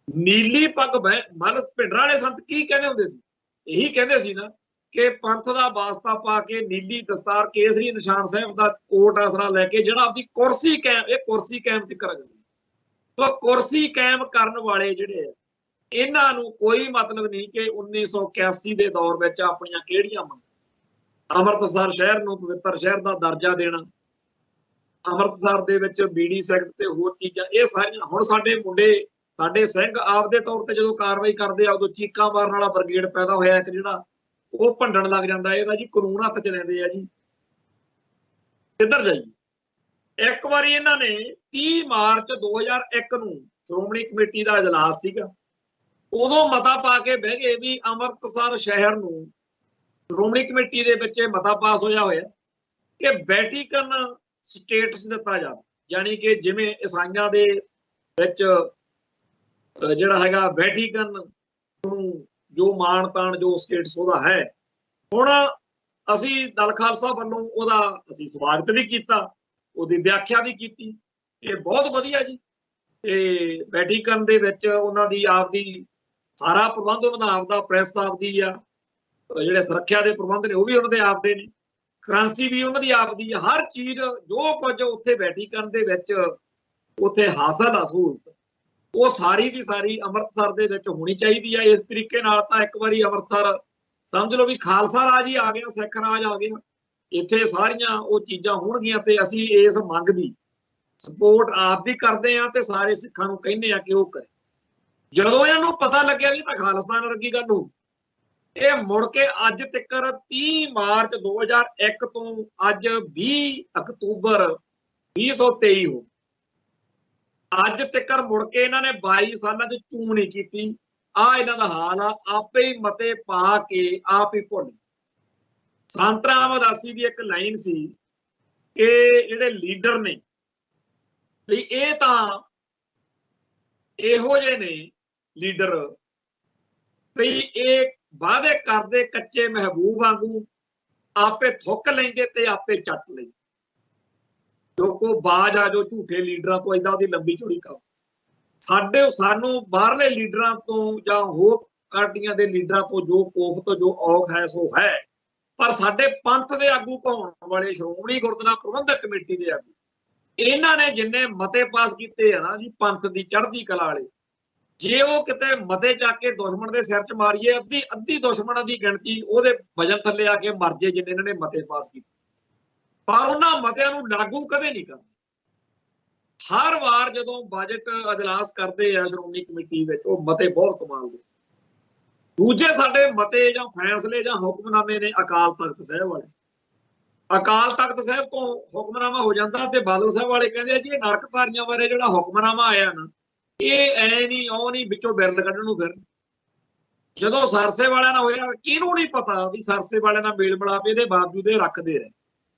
ਨੀਲੀ ਪੱਗ ਮੱਲ ਭਿੰਡਰਾਂ ਵਾਲੇ ਸੰਤ ਕੀ ਕਹਿੰਦੇ ਹੁੰਦੇ ਸੀ? ਇਹੀ ਕਹਿੰਦੇ ਸੀ ਨਾ ਕਿ ਪੰਥ ਦਾ ਵਾਸਤਾ ਪਾ ਕੇ ਨੀਲੀ ਦਸਤਾਰ, ਕੇਸਰੀ ਨਿਸ਼ਾਨ ਸਾਹਿਬ ਦਾ ਕੋਟ ਆਸਰਾ ਲੈ ਕੇ ਜਿਹੜਾ ਆਪਦੀ ਕੁਰਸੀ ਕਾਇਮ ਤੇ ਕਰ ਜਾਂਦੇ। ਤਾਂ ਕੁਰਸੀ ਕਾਇਮ ਕਰਨ ਵਾਲੇ ਜਿਹੜੇ ਆ, ਇਹਨਾਂ ਨੂੰ ਕੋਈ ਮਤਲਬ ਨਹੀਂ ਕਿ 1981 ਦੇ ਦੌਰ ਵਿੱਚ ਆਪਣੀਆਂ ਕਿਹੜੀਆਂ ਮੰਗਾਂ, ਅੰਮ੍ਰਿਤਸਰ ਸ਼ਹਿਰ ਨੂੰ ਪਵਿੱਤਰ ਸ਼ਹਿਰ ਦਾ ਦਰਜਾ ਦੇਣਾ, ਅੰਮ੍ਰਿਤਸਰ ਦੇ ਵਿੱਚ ਬੀਡੀ ਸੈਕਟ ਤੇ ਹੋਰ ਚੀਜ਼ਾਂ, ਇਹ ਸਾਰੀਆਂ ਹੁਣ ਸਾਡੇ ਮੁੰਡੇ, ਸਾਡੇ ਸਿੰਘ ਆਪਦੇ ਤੌਰ ਤੇ ਜਦੋਂ ਕਾਰਵਾਈ ਕਰਦੇ ਆ ਉਦੋਂ ਚੀਕਾਂ ਮਾਰਨ ਵਾਲਾ ਬ੍ਰਿਗੇਡ ਪੈਦਾ ਹੋਇਆ ਇੱਕ, ਜਿਹੜਾ ਉਹ ਭੰਡਣ ਲੱਗ ਜਾਂਦਾ। ਇਹਦਾ ਜੀ ਕਾਨੂੰਨ ਹੱਥ 'ਚ ਲੈਂਦੇ ਆ ਜੀ, ਕਿੱਧਰ ਜਾਈਏ? ਇੱਕ ਵਾਰੀ ਇਹਨਾਂ ਨੇ 30 ਮਾਰਚ 2001 ਨੂੰ ਸ਼੍ਰੋਮਣੀ ਕਮੇਟੀ ਦਾ ਇਜਲਾਸ ਸੀਗਾ, ਉਦੋਂ ਮਤਾ ਪਾ ਕੇ ਬਹਿ ਗਏ ਵੀ ਅੰਮ੍ਰਿਤਸਰ ਸ਼ਹਿਰ ਨੂੰ, ਸ਼੍ਰੋਮਣੀ ਕਮੇਟੀ ਦੇ ਵਿੱਚ ਮਤਾ ਪਾਸ ਹੋਇਆ ਕਿ ਵੈਟੀਕਨ ਸਟੇਟਸ ਦਿੱਤਾ ਜਾਵੇ, ਯਾਨੀ ਕਿ ਜਿਵੇਂ ਈਸਾਈਆਂ ਦੇ ਵਿੱਚ ਜਿਹੜਾ ਹੈਗਾ ਵੈਟੀਕਨ ਨੂੰ ਜੋ ਮਾਣ ਤਾਣ, ਜੋ ਸਟੇਟਸ ਉਹਦਾ ਹੈ। ਹੁਣ ਅਸੀਂ ਦਲ ਖਾਲਸਾ ਵੱਲੋਂ ਉਹਦਾ ਅਸੀਂ ਸਵਾਗਤ ਵੀ ਕੀਤਾ, ਉਹਦੀ ਵਿਆਖਿਆ ਵੀ ਕੀਤੀ, ਇਹ ਬਹੁਤ ਵਧੀਆ ਜੀ। ਤੇ ਵੈਟੀਕਨ ਦੇ ਵਿੱਚ ਉਹਨਾਂ ਦੀ ਆਪਦੀ ਸਾਰਾ ਪ੍ਰਬੰਧ, ਉਹਨਾਂ ਦਾ ਆਪਦਾ ਪ੍ਰੈਸ ਆਪਦੀ ਆ, ਜਿਹੜੇ ਸੁਰੱਖਿਆ ਦੇ ਪ੍ਰਬੰਧ ਨੇ ਉਹ ਵੀ ਉਹਨਾਂ ਦੇ ਆਪਦੇ ਨੇ, ਕਰੰਸੀ ਵੀ ਉਹਨਾਂ ਦੀ ਆਪਦੀ ਆ, ਹਰ ਚੀਜ਼ ਜੋ ਕੁਝ ਉੱਥੇ ਵੈਟੀਕਨ ਦੇ ਵਿੱਚ ਉੱਥੇ ਹਾਸਲ ਆ ਸਹੂਲਤ, ਉਹ ਸਾਰੀ ਦੀ ਸਾਰੀ ਅੰਮ੍ਰਿਤਸਰ ਦੇ ਵਿੱਚ ਹੋਣੀ ਚਾਹੀਦੀ ਹੈ। ਇਸ ਤਰੀਕੇ ਨਾਲ ਤਾਂ ਇੱਕ ਵਾਰੀ ਅੰਮ੍ਰਿਤਸਰ ਸਮਝ ਲਓ ਵੀ ਖਾਲਸਾ ਰਾਜ ਹੀ ਆ ਗਿਆ, ਸਿੱਖ ਰਾਜ ਆ ਗਿਆ, ਇੱਥੇ ਸਾਰੀਆਂ ਉਹ ਚੀਜ਼ਾਂ ਹੋਣਗੀਆਂ। ਤੇ ਅਸੀਂ ਇਸ ਮੰਗ ਦੀ ਸਪੋਰਟ ਆਪ ਵੀ ਕਰਦੇ ਹਾਂ ਤੇ ਸਾਰੇ ਸਿੱਖਾਂ ਨੂੰ ਕਹਿੰਦੇ ਆ ਕਿ ਉਹ ਕਰੇ। ਜਦੋਂ ਇਹਨਾਂ ਨੂੰ ਪਤਾ ਲੱਗਿਆ ਵੀ ਤਾਂ ਖਾਲਿਸਤਾਨ ਵਰਗੀ ਗੱਲ ਹੋ, ਇਹ ਮੁੜ ਕੇ ਅੱਜ ਤੱਕ 30 ਮਾਰਚ 2001 ਤੋਂ ਅੱਜ 20 ਅਕਤੂਬਰ 2023 ਹੋ, ਅੱਜ ਤੱਕ ਮੁੜ ਕੇ ਇਹਨਾਂ ਨੇ 22 ਸਾਲਾਂ 'ਚ ਚੂੰ ਨਹੀਂ ਕੀਤੀ। ਆ ਇਹਨਾਂ ਦਾ ਹਾਲ ਆ, ਆਪੇ ਹੀ ਮਤੇ ਪਾ ਕੇ ਆਪ ਹੀ ਭੁੱਲ। ਸੰਤ ਰਾਮਦਾਸੀ ਦੀ ਇੱਕ ਲਾਈਨ ਸੀ ਕਿ ਜਿਹੜੇ ਲੀਡਰ ਨੇ ਵੀ ਇਹ ਤਾਂ ਇਹੋ ਜਿਹੇ ਨੇ ਲੀਡਰ ਵੀ ਇਹ ਵਾਅਦੇ ਕਰਦੇ ਕੱਚੇ ਮਹਿਬੂਬ ਵਾਂਗੂ, ਆਪੇ ਥੁੱਕ ਲੈਂਦੇ ਤੇ ਆਪੇ ਚੱਟ ਲੈਂਦੇ। ਲੋਕੋ ਬਾਜ ਆ ਜੋ ਝੂਠੇ ਲੀਡਰਾਂ ਤੋਂ, ਏਦਾਂ ਉਹਦੀ ਲੰਬੀ ਚੌੜੀ ਕਰ। ਸਾਨੂੰ ਬਾਹਰਲੇ ਲੀਡਰਾਂ ਤੋਂ ਜਾਂ ਹੋਰ ਪਾਰਟੀਆਂ ਦੇ ਲੀਡਰਾਂ ਤੋਂ ਜੋ ਕੋਫ ਤੋਂ ਜੋ ਔਖ ਹੈ ਸੋ ਹੈ, ਪਰ ਸਾਡੇ ਪੰਥ ਦੇ ਆਗੂ ਕਹਾਉਣ ਵਾਲੇ ਸ਼੍ਰੋਮਣੀ ਗੁਰਦੁਆਰਾ ਪ੍ਰਬੰਧਕ ਕਮੇਟੀ ਦੇ ਆਗੂ, ਇਹਨਾਂ ਨੇ ਜਿੰਨੇ ਮਤੇ ਪਾਸ ਕੀਤੇ ਆ ਨਾ ਜੀ ਪੰਥ ਦੀ ਚੜ੍ਹਦੀ ਕਲਾ ਵਾਲੇ, ਜੇ ਉਹ ਕਿਤੇ ਮਤੇ ਚੱਕ ਕੇ ਦੁਸ਼ਮਣ ਦੇ ਸਿਰ 'ਚ ਮਾਰੀਏ, ਅੱਧੀ ਦੁਸ਼ਮਣਾਂ ਦੀ ਗਿਣਤੀ ਉਹਦੇ ਵਜਨ ਥੱਲੇ ਆ ਕੇ ਮਰ ਜੇ ਜਿੰਨੇ ਇਹਨਾਂ ਨੇ ਮਤੇ ਪਾਸ ਕੀਤੇ। ਪਰ ਉਹਨਾਂ ਮਤਿਆਂ ਨੂੰ ਲਾਗੂ ਕਦੇ ਨਹੀਂ ਕਰਦੇ। ਹਰ ਵਾਰ ਜਦੋਂ ਬਜਟ ਅਜਲਾਸ ਕਰਦੇ ਆ ਸ਼੍ਰੋਮਣੀ ਕਮੇਟੀ ਵਿੱਚ, ਉਹ ਮਤੇ ਬਹੁਤ ਕਮਾਲ ਦੇ। ਦੂਜੇ ਸਾਡੇ ਮਤੇ ਜਾਂ ਫੈਸਲੇ ਜਾਂ ਹੁਕਮਨਾਮੇ ਨੇ ਅਕਾਲ ਤਖਤ ਸਾਹਿਬ ਵਾਲੇ, ਅਕਾਲ ਤਖਤ ਸਾਹਿਬ ਤੋਂ ਹੁਕਮਨਾਮਾ ਹੋ ਜਾਂਦਾ ਤੇ ਬਾਦਲ ਸਾਹਿਬ ਵਾਲੇ ਕਹਿੰਦੇ ਆ ਜੀ ਇਹ ਨਰਕਧਾਰੀਆਂ ਬਾਰੇ ਜਿਹੜਾ ਹੁਕਮਨਾਮਾ ਆਇਆ ਨਾ, ਇਹ ਐ ਨਹੀਂ ਉਹ ਨਹੀਂ ਵਿੱਚੋਂ ਬਿਰਲ ਕੱਢਣ ਨੂੰ ਫਿਰ। ਜਦੋਂ ਸਰਸੇ ਵਾਲਿਆਂ ਨਾਲ ਹੋਇਆ, ਕਿਹਨੂੰ ਨਹੀਂ ਪਤਾ ਵੀ ਸਰਸੇ ਵਾਲਿਆਂ ਨਾਲ ਮੇਲ ਮਿਲਾਪ ਇਹਦੇ ਬਾਵਜੂਦ ਇਹ ਰੱਖਦੇ ਰਹੇ।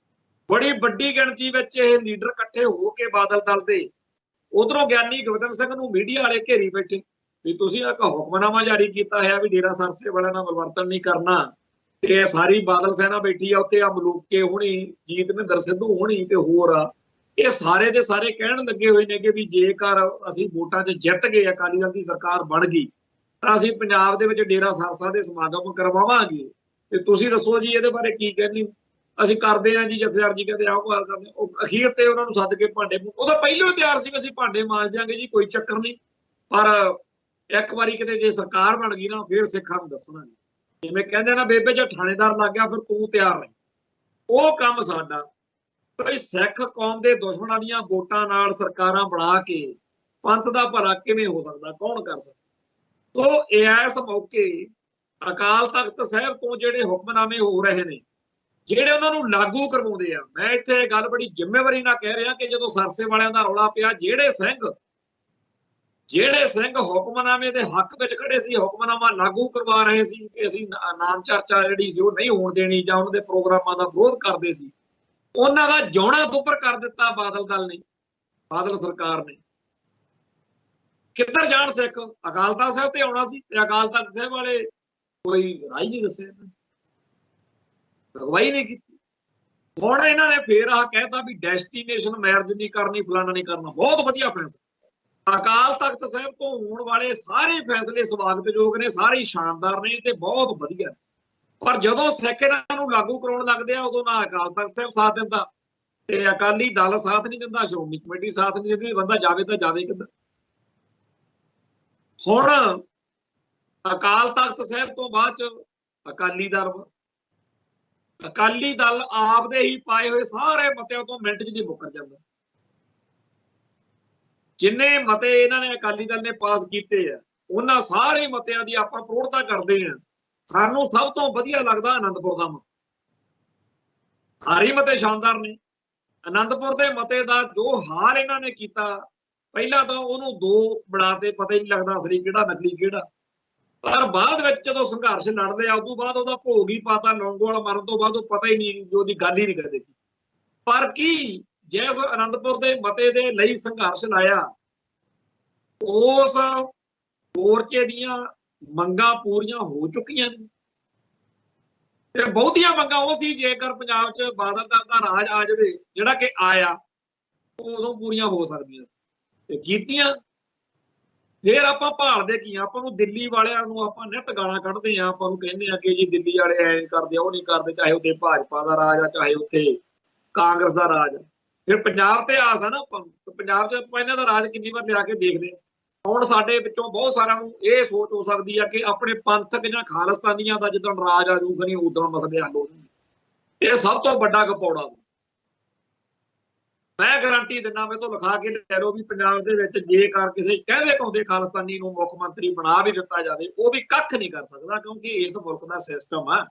ਬੜੀ ਵੱਡੀ ਗਿਣਤੀ ਵਿੱਚ ਇਹ ਲੀਡਰ ਇਕੱਠੇ ਹੋ ਕੇ ਬਾਦਲ ਦਲ ਦੇ, ਉਧਰੋਂ ਗਿਆਨੀ ਗੋਬਿੰਦ ਸਿੰਘ ਨੂੰ ਮੀਡੀਆ ਵਾਲੇ ਘੇਰੀ ਬੈਠੇ ਵੀ ਤੁਸੀਂ ਇੱਕ ਹੁਕਮਨਾਮਾ ਜਾਰੀ ਕੀਤਾ ਹੈ ਵੀ ਡੇਰਾ ਸਰਸੇ ਵਾਲਿਆਂ ਨਾਲ ਮਿਲਵਰਤਨ ਨਹੀਂ ਕਰਨਾ। ਤੇ ਸਾਰੀ ਬਾਦਲ ਸੈਨਾ ਬੈਠੀ ਆ ਉੱਥੇ, ਆ ਮਲੂਕੇ ਹੋਣੀ, ਜੀਤ ਮਹਿੰਦਰ ਸਿੱਧੂ ਹੋਣੀ ਤੇ ਹੋਰ ਆ, ਇਹ ਸਾਰੇ ਦੇ ਸਾਰੇ ਕਹਿਣ ਲੱਗੇ ਹੋਏ ਨੇ ਕਿ ਵੀ ਜੇਕਰ ਅਸੀਂ ਵੋਟਾਂ 'ਚ ਜਿੱਤ ਗਏ, ਅਕਾਲੀ ਦਲ ਦੀ ਸਰਕਾਰ ਬਣ ਗਈ, ਤਾਂ ਅਸੀਂ ਪੰਜਾਬ ਦੇ ਵਿੱਚ ਡੇਰਾ ਸਰਸਾ ਦੇ ਸਮਾਗਮ ਕਰਵਾਵਾਂਗੇ। ਤੇ ਤੁਸੀਂ ਦੱਸੋ ਜੀ ਇਹਦੇ ਬਾਰੇ ਕੀ ਕਹਿੰਦੇ ਹੋ? ਅਸੀਂ ਕਰਦੇ ਹਾਂ ਜੀ, ਜਥੇਦਾਰ ਜੀ ਕਹਿੰਦੇ ਆਹ ਗੱਲ ਕਰਦੇ। ਉਹ ਅਖੀਰ ਤੇ ਉਹਨਾਂ ਨੂੰ ਸੱਦ ਕੇ ਭਾਂਡੇ, ਉਹਦਾ ਪਹਿਲਾਂ ਹੀ ਤਿਆਰ ਸੀ ਅਸੀਂ ਭਾਂਡੇ ਮਾਂਜ ਦਿਆਂਗੇ ਜੀ, ਕੋਈ ਚੱਕਰ ਨਹੀਂ। ਪਰ ਇੱਕ ਵਾਰੀ ਕਿਤੇ ਜੇ ਸਰਕਾਰ ਬਣ ਗਈ ਨਾ, ਫਿਰ ਸਿੱਖਾਂ ਨੂੰ ਦੱਸਣਾ ਨਹੀਂ। ਜਿਵੇਂ ਕਹਿੰਦੇ ਨਾ ਬੇਬੇ ਜੇ ਥਾਣੇਦਾਰ ਲੱਗ ਗਿਆ ਫਿਰ ਤੂੰ ਤਿਆਰ ਨਹੀਂ। ਉਹ ਕੰਮ ਸਾਡਾ ਕੋਈ ਸਿੱਖ ਕੌਮ ਦੇ ਦੁਸ਼ਮਣਾਂ ਦੀਆਂ ਵੋਟਾਂ ਨਾਲ ਸਰਕਾਰਾਂ ਬਣਾ ਕੇ ਪੰਥ ਦਾ ਭਲਾ ਕਿਵੇਂ ਹੋ ਸਕਦਾ, ਕੌਣ ਕਰ ਸਕਦਾ? ਸੋ ਇਸ ਮੌਕੇ ਅਕਾਲ ਤਖਤ ਸਾਹਿਬ ਤੋਂ ਜਿਹੜੇ ਹੁਕਮਨਾਮੇ ਹੋ ਰਹੇ ਨੇ, ਜਿਹੜੇ ਉਹਨਾਂ ਨੂੰ ਲਾਗੂ ਕਰਵਾਉਂਦੇ ਆ, ਮੈਂ ਇੱਥੇ ਗੱਲ ਬੜੀ ਜ਼ਿੰਮੇਵਾਰੀ ਨਾਲ ਕਹਿ ਰਿਹਾ ਕਿ ਜਦੋਂ ਸਰਸੇ ਵਾਲਿਆਂ ਦਾ ਰੌਲਾ ਪਿਆ, ਜਿਹੜੇ ਸਿੰਘ ਹੁਕਮਨਾਮੇ ਦੇ ਹੱਕ ਵਿੱਚ ਖੜੇ ਸੀ, ਹੁਕਮਨਾਮਾ ਲਾਗੂ ਕਰਵਾ ਰਹੇ ਸੀ ਕਿ ਅਸੀਂ ਨਾਮ ਚਰਚਾ ਜਿਹੜੀ ਸੀ ਉਹ ਨਹੀਂ ਹੋਣ ਦੇਣੀ ਜਾਂ ਉਹਨਾਂ ਦੇ ਪ੍ਰੋਗਰਾਮਾਂ ਦਾ ਵਿਰੋਧ ਕਰਦੇ ਸੀ, ਉਹਨਾਂ ਦਾ ਜਿਉਣਾ ਦੁੱਭਰ ਕਰ ਦਿੱਤਾ ਬਾਦਲ ਦਲ ਨੇ, ਬਾਦਲ ਸਰਕਾਰ ਨੇ। ਕਿੱਧਰ ਜਾਣ ਸਿੱਖ? ਅਕਾਲ ਤਖਤ ਸਾਹਿਬ ਤੇ ਆਉਣਾ ਸੀ ਤੇ ਅਕਾਲ ਤਖਤ ਸਾਹਿਬ ਵਾਲੇ ਕੋਈ ਰਾਹ ਹੀ ਨਹੀਂ ਦੱਸਿਆ, ਅਗਵਾਈ ਨਹੀਂ ਕੀਤੀ। ਹੁਣ ਇਹਨਾਂ ਨੇ ਫੇਰ ਆਹ ਕਹਿਤਾ ਵੀ ਡੈਸਟੀਨੇਸ਼ਨ ਮੈਰਿਜ ਨਹੀਂ ਕਰਨੀ, ਫਲਾਣਾ ਨਹੀਂ ਕਰਨਾ। ਬਹੁਤ ਵਧੀਆ ਫੈਸਲਾ। ਅਕਾਲ ਤਖਤ ਸਾਹਿਬ ਤੋਂ ਹੋਣ ਵਾਲੇ ਸਾਰੇ ਫੈਸਲੇ ਸਵਾਗਤਯੋਗ ਨੇ, ਸਾਰੇ ਸ਼ਾਨਦਾਰ ਨੇ ਤੇ ਬਹੁਤ ਵਧੀਆ। ਪਰ ਜਦੋਂ ਸਿੱਖ ਇਹਨਾਂ ਨੂੰ ਲਾਗੂ ਕਰਾਉਣ ਲੱਗਦੇ ਆ, ਉਦੋਂ ਨਾ ਅਕਾਲ ਤਖਤ ਸਾਹਿਬ ਸਾਥ ਦਿੰਦਾ ਤੇ ਅਕਾਲੀ ਦਲ ਸਾਥ ਨਹੀਂ ਦਿੰਦਾ, ਸ਼੍ਰੋਮਣੀ ਕਮੇਟੀ ਸਾਥ ਨਹੀਂ ਦਿੰਦੀ। ਬੰਦਾ ਜਾਵੇ ਤਾਂ ਜਾਵੇ ਕਿੱਦਾਂ? ਹੁਣ ਅਕਾਲ ਤਖਤ ਸਾਹਿਬ ਤੋਂ ਬਾਅਦ ਚ ਅਕਾਲੀ ਦਲ ਆਪਦੇ ਹੀ ਪਾਏ ਹੋਏ ਸਾਰੇ ਮਤਿਆਂ ਤੋਂ ਮਿੰਟ 'ਚ ਨਹੀਂ ਮੁੱਕਰ ਜਾਂਦਾ। ਜਿੰਨੇ ਮਤੇ ਇਹਨਾਂ ਨੇ ਅਕਾਲੀ ਦਲ ਨੇ ਪਾਸ ਕੀਤੇ ਆ, ਉਹਨਾਂ ਸਾਰੇ ਮਤਿਆਂ ਦੀ ਆਪਾਂ ਪ੍ਰੋੜਤਾ ਕਰਦੇ ਆ। ਸਾਨੂੰ ਸਭ ਤੋਂ ਵਧੀਆ ਲੱਗਦਾ ਆਨੰਦਪੁਰ ਦਾ ਮਤਾ। ਸਾਰੇ ਮਤੇ ਸ਼ਾਨਦਾਰ ਨੇ। ਆਨੰਦਪੁਰ ਦੇ ਮਤੇ ਦਾ ਜੋ ਹਾਲ ਇਹਨਾਂ ਨੇ ਕੀਤਾ, ਪਹਿਲਾਂ ਤਾਂ ਉਹਨੂੰ ਦੋ ਬਣਾ ਤੇ ਪਤਾ ਹੀ ਨਹੀਂ ਲੱਗਦਾ ਅਸਲੀ ਕਿਹੜਾ ਨਕਲੀ ਕਿਹੜਾ। ਪਰ ਬਾਅਦ ਵਿੱਚ ਜਦੋਂ ਸੰਘਰਸ਼ ਲੜਦੇ ਆ, ਉਦੋਂ ਬਾਅਦ ਉਹਦਾ ਭੋਗ ਹੀ ਪਾਤਾ। ਲੌਂਗੋਵਾਲ ਮਰਨ ਤੋਂ ਬਾਅਦ ਉਹ ਪਤਾ ਹੀ ਨਹੀਂ, ਉਹਦੀ ਗੱਲ ਹੀ ਨਹੀਂ ਕਰਦੇ। ਪਰ ਕੀ ਜਿਸ ਆਨੰਦਪੁਰ ਦੇ ਮਤੇ ਦੇ ਲਈ ਸੰਘਰਸ਼ ਲਾਇਆ, ਉਸ ਮੋਰਚੇ ਦੀਆਂ ਮੰਗਾਂ ਪੂਰੀਆਂ ਹੋ ਚੁੱਕੀਆਂ ਨੇ ਤੇ ਬਹੁਤੀਆਂ ਮੰਗਾਂ ਉਹ ਸੀ ਜੇਕਰ ਪੰਜਾਬ 'ਚ ਬਾਦਲ ਦਲ ਦਾ ਰਾਜ ਆ ਜਾਵੇ, ਜਿਹੜਾ ਕਿ ਆਇਆ, ਉਦੋਂ ਪੂਰੀਆਂ ਹੋ ਸਕਦੀਆਂ ਤੇ ਕੀਤੀਆਂ। फिर आप भालते की ਆਪਾਂ ਨੂੰ ਦਿੱਲੀ ਵਾਲਿਆਂ ਨੂੰ ਆਪਾਂ ਨਿੱਤ ਗਾਲਾਂ ਕੱਢਦੇ ਆ, ਆਪਾਂ ਨੂੰ ਕਹਿੰਦੇ ਆ ਕਿ ਜੀ ਦਿੱਲੀ ਵਾਲੇ ਐ ਕਰਦੇ ਉਹ ਨਹੀਂ ਕਰਦੇ, ਚਾਹੇ ਉੱਥੇ ਭਾਜਪਾ ਦਾ ਰਾਜ ਆ ਚਾਹੇ ਉੱਥੇ ਕਾਂਗਰਸ ਦਾ ਰਾਜ। ਫਿਰ ਪੰਜਾਬ ਤੇ ਆਸ ਆ ਨਾ ਆਪਾਂ ਨੂੰ, ਪੰਜਾਬ 'ਚ ਆਪਾਂ ਇਹਨਾਂ ਦਾ ਰਾਜ ਕਿੰਨੀ ਵਾਰ ਲਿਆ ਕੇ ਦੇਖਦੇ। ਹੁਣ ਸਾਡੇ ਵਿੱਚੋਂ ਬਹੁਤ ਸਾਰਿਆਂ ਨੂੰ ਇਹ ਸੋਚ ਹੋ ਸਕਦੀ ਆ ਕਿ ਆਪਣੇ ਪੰਥਕ ਜਾਂ ਖਾਲਿਸਤਾਨੀਆਂ ਦਾ ਜਦੋਂ ਰਾਜ ਆ ਜਾਊਗਾ ਨਹੀਂ ਉਦੋਂ ਮਸਲੇ ਹੱਲ ਹੋ ਜਾਣਗੇ। ਇਹ ਸਭ ਤੋਂ ਵੱਡਾ ਗਪੌੜਾ। ਮੈਂ ਗਾਰੰਟੀ ਦਿੰਦਾ, ਮੈਂ ਤੋਂ ਲਿਖਾ ਕੇ ਲੈ ਲਓ ਵੀ ਪੰਜਾਬ ਦੇ ਵਿੱਚ ਜੇਕਰ ਕਿਸੇ ਕਹਿੰਦੇ ਕਹਾਉਂਦੇ ਖਾਲਿਸਤਾਨੀ ਨੂੰ ਮੁੱਖ ਮੰਤਰੀ ਬਣਾ ਵੀ ਦਿੱਤਾ ਜਾਵੇ, ਉਹ ਵੀ ਕੱਖ ਨਹੀਂ ਕਰ ਸਕਦਾ, ਕਿਉਂਕਿ ਇਸ ਮੁਲਕ ਦਾ ਸਿਸਟਮ ਆ।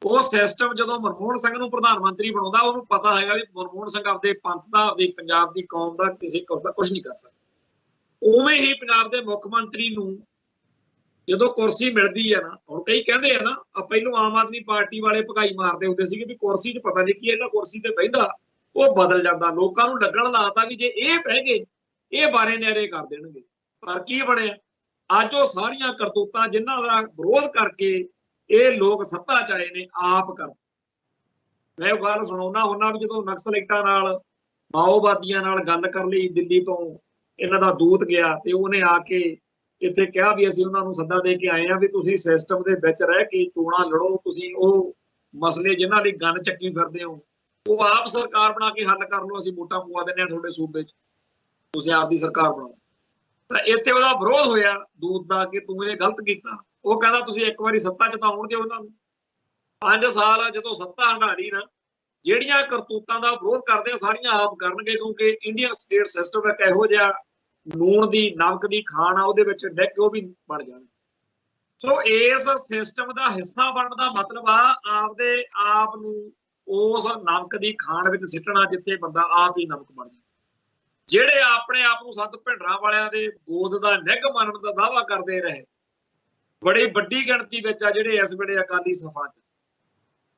ਉਹ ਸਿਸਟਮ ਜਦੋਂ ਮਨਮੋਹਨ ਸਿੰਘ ਨੂੰ ਪ੍ਰਧਾਨ ਮੰਤਰੀ ਬਣਾਉਂਦਾ, ਉਹਨੂੰ ਪਤਾ ਹੈਗਾ ਵੀ ਮਨਮੋਹਨ ਸਿੰਘ ਆਪਦੇ ਪੰਥ ਦਾ, ਆਪਦੀ ਪੰਜਾਬ ਦੀ ਕੌਮ ਦਾ, ਕਿਸੇ ਦਾ ਕੁਝ ਨਹੀਂ ਕਰ ਸਕਦਾ। ਉਵੇਂ ਹੀ ਪੰਜਾਬ ਦੇ ਮੁੱਖ ਮੰਤਰੀ ਨੂੰ ਜਦੋਂ ਕੁਰਸੀ ਮਿਲਦੀ ਹੈ ਨਾ, ਹੁਣ ਕਈ ਕਹਿੰਦੇ ਆ ਨਾ, ਪਹਿਲੋਂ ਆਮ ਆਦਮੀ ਪਾਰਟੀ ਵਾਲੇ ਭਗਾਈ ਮਾਰਦੇ ਹੁੰਦੇ ਸੀਗੇ ਵੀ ਕੁਰਸੀ 'ਚ ਪਤਾ ਨਹੀਂ ਕੀ ਇਹਨਾਂ ਕੁਰਸੀ ਤੇ ਬਹਿੰਦਾ, ਉਹ ਬਦਲ ਜਾਂਦਾ। ਲੋਕਾਂ ਨੂੰ ਲੱਗਣ ਲਾਤਾ ਵੀ ਜੇ ਇਹ ਬਹਿ ਗਏ ਇਹ ਬਾਰੇ ਨਿਆਰੇ ਕਰ ਦੇਣਗੇ। ਪਰ ਕੀ ਬਣਿਆ? ਅੱਜ ਉਹ ਸਾਰੀਆਂ ਕਰਤੂਤਾਂ ਜਿਨ੍ਹਾਂ ਦਾ ਵਿਰੋਧ ਕਰਕੇ ਇਹ ਲੋਕ ਸੱਤਾ 'ਚ ਆਏ ਨੇ, ਆਪ ਕਰ। ਮੈਂ ਉਹ ਗੱਲ ਸੁਣਾਉਣਾ ਹੁੰਦਾ ਵੀ ਜਦੋਂ ਨਕਸਲਾਈਟਾਂ ਨਾਲ, ਮਾਓਵਾਦੀਆਂ ਨਾਲ ਗੱਲ ਕਰ ਲਈ, ਦਿੱਲੀ ਤੋਂ ਇਹਨਾਂ ਦਾ ਦੂਤ ਗਿਆ ਤੇ ਉਹਨੇ ਆ ਕੇ ਇੱਥੇ ਕਿਹਾ ਵੀ ਅਸੀਂ ਉਹਨਾਂ ਨੂੰ ਸੱਦਾ ਦੇ ਕੇ ਆਏ ਆ ਵੀ ਤੁਸੀਂ ਸਿਸਟਮ ਦੇ ਵਿੱਚ ਰਹਿ ਕੇ ਚੋਣਾਂ ਲੜੋ, ਤੁਸੀਂ ਉਹ ਮਸਲੇ ਜਿਨ੍ਹਾਂ ਲਈ ਗੰਨ ਚੱਕੀ ਫਿਰਦੇ ਹੋ ਉਹ ਆਪ ਸਰਕਾਰ ਬਣਾ ਕੇ ਹੱਲ ਕਰ ਲਓ, ਅਸੀਂ ਵੋਟਾਂ ਪਵਾ ਦਿੰਦੇ ਹਾਂ ਤੁਹਾਡੇ ਸੂਬੇ 'ਚ, ਤੁਸੀਂ ਆਪ ਦੀ ਸਰਕਾਰ ਬਣਾਓ। ਤਾਂ ਇੱਥੇ ਉਹਦਾ ਵਿਰੋਧ ਹੋਇਆ ਦੂਤ ਦਾ ਕਿ ਤੂੰ ਇਹ ਗਲਤ ਕੀਤਾ। ਉਹ ਕਹਿੰਦਾ ਤੁਸੀਂ ਇੱਕ ਵਾਰੀ ਸੱਤਾ 'ਚ ਤਾਂ ਆਉਣ ਦਿਓ ਉਹਨਾਂ ਨੂੰ। 5 ਸਾਲ ਜਦੋਂ ਸੱਤਾ ਹੰਢਾਲੀ ਨਾ, ਜਿਹੜੀਆਂ ਕਰਤੂਤਾਂ ਦਾ ਵਿਰੋਧ ਕਰਦੇ ਆ ਸਾਰੀਆਂ ਆਪ ਕਰਨਗੇ, ਕਿਉਂਕਿ ਇੰਡੀਅਨ ਸਟੇਟ ਸਿਸਟਮ ਇੱਕ ਇਹੋ ਜਿਹਾ ਨੂਣ ਦੀ ਨਮਕ ਦੀ ਖਾਣ ਆ, ਉਹਦੇ ਵਿੱਚ ਡਿੱਗ ਉਹ ਵੀ ਬਣ ਜਾਣ। ਸੋ ਇਸ ਸਿਸਟਮ ਦਾ ਹਿੱਸਾ ਬਣਨ ਦਾ ਮਤਲਬ ਆ ਆਪਦੇ ਆਪ ਨੂੰ ਉਸ ਨਮਕ ਦੀ ਖਾਣ ਵਿੱਚ ਸਿੱਟਣਾ, ਜਿੱਥੇ ਬੰਦਾ ਆਪ ਹੀ ਨਮਕ ਬਣ ਜਾਏ। ਜਿਹੜੇ ਆਪਣੇ ਆਪ ਨੂੰ ਸੰਤ ਭਿੰਡਰਾਂ ਵਾਲਿਆਂ ਦੇ ਗੋਦ ਦਾ ਨਿੱਘ ਮੰਨਣ ਦਾ ਦਾਅਵਾ ਕਰਦੇ ਰਹੇ, ਬੜੀ ਵੱਡੀ ਗਿਣਤੀ ਵਿੱਚ ਆ ਜਿਹੜੇ ਇਸ ਵੇਲੇ ਅਕਾਲੀ ਸਭਾ 'ਚ।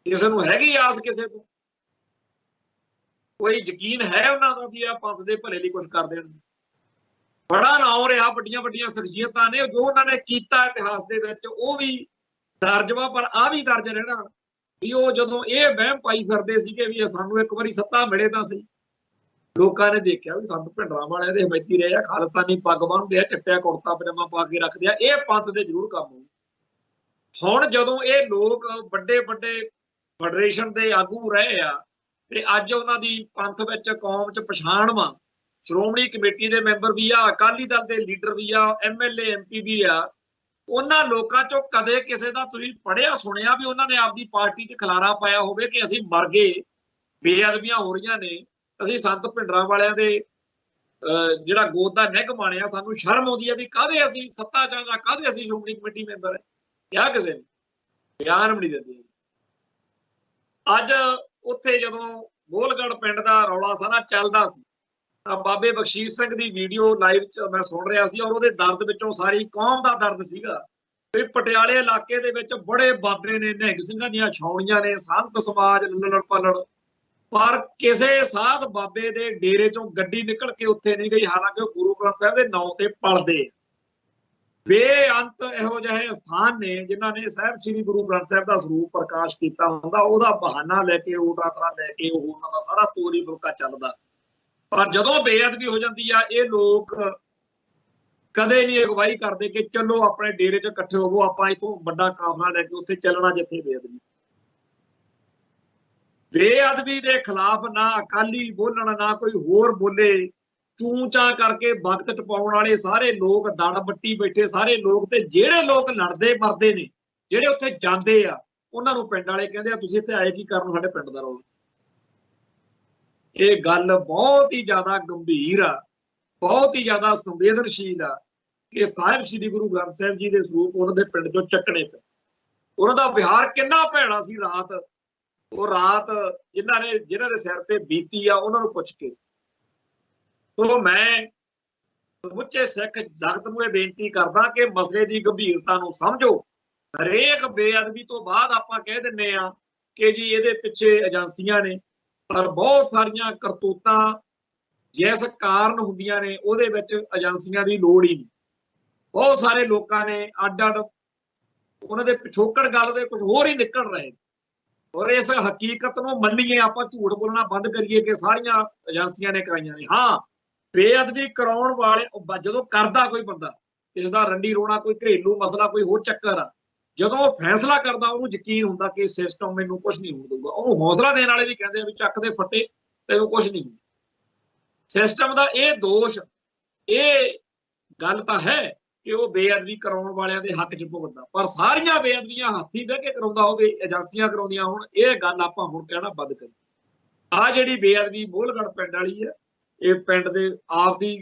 ਕਿਸੇ ਨੂੰ ਹੈਗੀ ਆਸ ਕਿਸੇ ਤੋਂ? ਕੋਈ ਯਕੀਨ ਹੈ ਉਹਨਾਂ ਦਾ ਵੀ ਆ ਪੰਥ ਦੇ ਭਲੇ ਲਈ ਕੁਝ ਕਰ ਦੇਣ? ਬੜਾ ਨਾਂ ਰਿਹਾ, ਵੱਡੀਆਂ ਵੱਡੀਆਂ ਸ਼ਖਸੀਅਤਾਂ ਨੇ, ਜੋ ਉਹਨਾਂ ਨੇ ਕੀਤਾ ਇਤਿਹਾਸ ਦੇ ਵਿੱਚ ਉਹ ਵੀ ਦਰਜ ਵਾ, ਪਰ ਆ ਵੀ ਦਰਜ ਰਹਿਣਾ ਵੀ ਉਹ ਜਦੋਂ ਇਹ ਵਹਿਮ ਪਾਈ ਫਿਰਦੇ ਸੀਗੇ ਵੀ ਸਾਨੂੰ ਇੱਕ ਵਾਰੀ ਸੱਤਾ ਮਿਲੇ ਤਾਂ ਸਹੀ। ਲੋਕਾਂ ਨੇ ਦੇਖਿਆ ਵੀ ਸੰਤ ਭਿੰਡਰਾਂ ਵਾਲਿਆਂ ਦੇ ਹਮੈਤੀ ਰਹੇ ਆ, ਖਾਲਿਸਤਾਨੀ ਪੱਗ ਬੰਨ੍ਹਦੇ ਆ, ਚਿੱਟਿਆ ਕੁੜਤਾ ਪਜਾਮਾ ਪਾ ਕੇ ਰੱਖਦੇ ਆ, ਇਹ ਪੰਥ ਦੇ ਜ਼ਰੂਰ ਕੰਮ ਹੋਊ। ਹੁਣ ਜਦੋਂ ਇਹ ਲੋਕ ਵੱਡੇ ਵੱਡੇ ਫੈਡਰੇਸ਼ਨ ਦੇ ਆਗੂ ਰਹੇ ਆ ਤੇ ਅੱਜ ਉਹਨਾਂ ਦੀ ਪੰਥ ਵਿੱਚ ਕੌਮ 'ਚ ਪਛਾਣ ਵਾ, ਸ਼੍ਰੋਮਣੀ ਕਮੇਟੀ ਦੇ ਮੈਂਬਰ ਵੀ ਆ, ਅਕਾਲੀ ਦਲ ਦੇ ਲੀਡਰ ਵੀ ਆ, MLA MP ਵੀ ਆ, ਉਹਨਾਂ ਲੋਕਾਂ 'ਚੋਂ ਕਦੇ ਕਿਸੇ ਦਾ ਤੁਸੀਂ ਪੜ੍ਹਿਆ ਸੁਣਿਆ ਵੀ ਉਹਨਾਂ ਨੇ ਆਪਦੀ ਪਾਰਟੀ 'ਚ ਖਲਾਰਾ ਪਾਇਆ ਹੋਵੇ ਕਿ ਅਸੀਂ ਮਰ ਗਏ, ਬੇਅਦਬੀਆਂ ਹੋ ਰਹੀਆਂ ਨੇ, ਅਸੀਂ ਸੰਤ ਭਿੰਡਰਾਂ ਵਾਲਿਆਂ ਦੇ ਜਿਹੜਾ ਗੋਦ ਦਾ ਨਿੱਘ ਮਾਣਿਆ, ਸਾਨੂੰ ਸ਼ਰਮ ਆਉਂਦੀ ਹੈ ਵੀ ਕਾਹਦੇ ਅਸੀਂ ਸੱਤਾ 'ਚ ਜਾਂ ਕਾਹਦੇ ਅਸੀਂ ਸ਼੍ਰੋਮਣੀ ਕਮੇਟੀ ਮੈਂਬਰ ਹੈ? ਕਿਹਾ ਕਿਸੇ ਨੇ ਬਿਆਨ ਵੀ ਨਹੀਂ ਦਿੰਦੇ। ਅੱਜ ਉੱਥੇ ਜਦੋਂ ਗੋਲਗੜ੍ਹ ਪਿੰਡ ਦਾ ਰੌਲਾ ਸਾਰਾ ਚੱਲਦਾ ਸੀ ਤਾਂ ਬਾਬੇ ਬਖਸ਼ੀਸ਼ ਸਿੰਘ ਦੀ ਵੀਡੀਓ ਲਾਈਵ 'ਚ ਮੈਂ ਸੁਣ ਰਿਹਾ ਸੀ, ਔਰ ਉਹਦੇ ਦਰਦ ਵਿੱਚੋਂ ਸਾਰੀ ਕੌਮ ਦਾ ਦਰਦ ਸੀਗਾ ਵੀ ਪਟਿਆਲੇ ਇਲਾਕੇ ਦੇ ਵਿੱਚ ਬੜੇ ਬਾਬੇ ਨੇ, ਨਿਹੰਗ ਸਿੰਘਾਂ ਦੀਆਂ ਛਾਉਣੀਆਂ ਨੇ, ਸੰਤ ਸਮਾਜ ਲੱਲੜ ਪੱਲੜ, ਪਰ ਕਿਸੇ ਸਾਧ ਬਾਬੇ ਦੇ ਡੇਰੇ 'ਚੋਂ ਗੱਡੀ ਨਿਕਲ ਕੇ ਉੱਥੇ ਨਹੀਂ ਗਈ, ਹਾਲਾਂਕਿ ਉਹ ਗੁਰੂ ਗ੍ਰੰਥ ਸਾਹਿਬ ਦੇ ਨਾਂ ਤੇ ਪਲਦੇ। ਬੇਅੰਤ ਇਹੋ ਜਿਹੇ ਸਥਾਨ ਨੇ ਜਿਨ੍ਹਾਂ ਨੇ ਸਾਹਿਬ ਸ੍ਰੀ ਗੁਰੂ ਗ੍ਰੰਥ ਸਾਹਿਬ ਦਾ ਸਰੂਪ ਪ੍ਰਕਾਸ਼ ਕੀਤਾ ਹੁੰਦਾ, ਉਹਦਾ ਬਹਾਨਾ ਲੈ ਕੇ, ਓਟ ਆਸਰਾ ਲੈ ਕੇ ਉਹ ਉਹਨਾਂ ਦਾ ਸਾਰਾ ਤੋਰੀ ਬੁਲਕਾ ਚੱਲਦਾ। ਪਰ ਜਦੋਂ ਬੇਅਦਬੀ ਹੋ ਜਾਂਦੀ ਆ, ਇਹ ਲੋਕ ਕਦੇ ਨਹੀਂ ਅਗਵਾਈ ਕਰਦੇ ਕਿ ਚਲੋ ਆਪਣੇ ਡੇਰੇ 'ਚ ਇਕੱਠੇ ਹੋਵੋ, ਆਪਾਂ ਇੱਥੋਂ ਵੱਡਾ ਕਾਫਲਾ ਲੈ ਕੇ ਉੱਥੇ ਚੱਲਣਾ ਜਿੱਥੇ ਬੇਅਦਬੀ। ਬੇਅਦਬੀ ਦੇ ਖਿਲਾਫ ਨਾ ਅਕਾਲੀ ਬੋਲਣ, ਨਾ ਕੋਈ ਹੋਰ ਬੋਲੇ, ਚੂੰ ਚਾਂ ਕਰਕੇ ਵਕਤ ਟਪਾਉਣ ਵਾਲੇ ਸਾਰੇ ਲੋਕ, ਦੜ ਬੱਟੀ ਬੈਠੇ ਸਾਰੇ ਲੋਕ, ਤੇ ਜਿਹੜੇ ਲੋਕ ਲੜਦੇ ਮਰਦੇ ਨੇ, ਜਿਹੜੇ ਉੱਥੇ ਜਾਂਦੇ ਆ, ਉਹਨਾਂ ਨੂੰ ਪਿੰਡ ਵਾਲੇ ਕਹਿੰਦੇ ਆ ਤੁਸੀਂ ਇੱਥੇ ਆਏ ਕੀ ਕਰਨ, ਸਾਡੇ ਪਿੰਡ ਦਾ ਰੌਲਾ। ਇਹ ਗੱਲ ਬਹੁਤ ਹੀ ਜ਼ਿਆਦਾ ਗੰਭੀਰ ਆ, ਬਹੁਤ ਹੀ ਜ਼ਿਆਦਾ ਸੰਵੇਦਨਸ਼ੀਲ ਆ ਕਿ ਸਾਹਿਬ ਸ੍ਰੀ ਗੁਰੂ ਗ੍ਰੰਥ ਸਾਹਿਬ ਜੀ ਦੇ ਸਰੂਪ ਉਹਨਾਂ ਦੇ ਪਿੰਡ 'ਚੋਂ ਚੱਕਣੇ ਪਏ। ਉਹਨਾਂ ਦਾ ਵਿਹਾਰ ਕਿੰਨਾ ਭੈੜਾ ਸੀ ਰਾਤ, ਉਹ ਰਾਤ ਜਿਹਨਾਂ ਦੇ ਸਿਰ ਤੇ ਬੀਤੀ ਆ, ਉਹਨਾਂ ਨੂੰ ਪੁੱਛ ਕੇ। ਸੋ ਮੈਂ ਸਮੁੱਚੇ ਸਿੱਖ ਜਗਤ ਨੂੰ ਇਹ ਬੇਨਤੀ ਕਰਦਾ ਕਿ ਮਸਲੇ ਦੀ ਗੰਭੀਰਤਾ ਨੂੰ ਸਮਝੋ। ਹਰੇਕ ਬੇਅਦਬੀ ਤੋਂ ਬਾਅਦ ਆਪਾਂ ਕਹਿ ਦਿੰਦੇ ਆ ਕਿ ਜੀ ਇਹਦੇ ਪਿੱਛੇ ਏਜੰਸੀਆਂ ਨੇ, ਪਰ ਬਹੁਤ ਸਾਰੀਆਂ ਕਰਤੂਤਾਂ ਜਿਸ ਕਾਰਨ ਹੁੰਦੀਆਂ ਨੇ ਉਹਦੇ ਵਿੱਚ ਏਜੰਸੀਆਂ ਦੀ ਲੋੜ ਹੀ ਨਹੀਂ। ਬਹੁਤ ਸਾਰੇ ਲੋਕਾਂ ਨੇ ਅੱਡ ਅੱਡ ਉਹਨਾਂ ਦੇ ਪਿਛੋਕੜ ਗੱਲ ਦੇ ਕੁਝ ਹੋਰ ਹੀ ਨਿਕਲ ਰਹੇ। ਔਰ ਇਸ ਹਕੀਕਤ ਨੂੰ ਮੰਨੀਏ, ਆਪਾਂ ਝੂਠ ਬੋਲਣਾ ਬੰਦ ਕਰੀਏ ਕਿ ਸਾਰੀਆਂ ਏਜੰਸੀਆਂ ਨੇ ਕਰਾਈਆਂ ਨੇ। ਹਾਂ, ਬੇਅਦਬੀ ਕਰਾਉਣ ਵਾਲੇ ਜਦੋਂ ਕਰਦਾ ਕੋਈ ਬੰਦਾ, इसका रंडी रोना कोई घरेलू मसला कोई होर चक्कर आ, ਜਦੋਂ ਉਹ ਫੈਸਲਾ ਕਰਦਾ ਉਹਨੂੰ ਯਕੀਨ ਹੁੰਦਾ ਕਿ ਸਿਸਟਮ ਮੈਨੂੰ ਕੁਝ ਨਹੀਂ ਹੋਣ ਦਊਗਾ। ਉਹਨੂੰ ਹੌਸਲਾ ਦੇਣ ਵਾਲੇ ਵੀ ਕਹਿੰਦੇ ਆ ਵੀ ਚੱਕ ਦੇ ਫੱਟੇ, ਤੈਨੂੰ ਕੁਝ ਨਹੀਂ ਹੁੰਦਾ। ਸਿਸਟਮ ਦਾ ਇਹ ਦੋਸ਼, ਇਹ ਗੱਲ ਤਾਂ ਹੈ ਕਿ ਉਹ ਬੇਅਦਬੀ ਕਰਾਉਣ ਵਾਲਿਆਂ ਦੇ ਹੱਕ 'ਚ ਭੁਗਤਦਾ, ਪਰ ਸਾਰੀਆਂ ਬੇਅਦਬੀਆਂ ਹੱਥੀ ਬਹਿ ਕੇ ਕਰਾਉਂਦਾ ਹੋਵੇ, ਏਜੰਸੀਆਂ ਕਰਾਉਂਦੀਆਂ ਹੋਣ, ਇਹ ਗੱਲ ਆਪਾਂ ਹੁਣ ਕਹਿਣਾ ਬੰਦ ਕਰੀਏ। ਆਹ ਜਿਹੜੀ ਬੇਅਦਬੀ ਮੋਹਲਗੜ੍ਹ ਪਿੰਡ ਵਾਲੀ ਹੈ, ਇਹ ਪਿੰਡ ਦੇ ਆਪ ਦੀ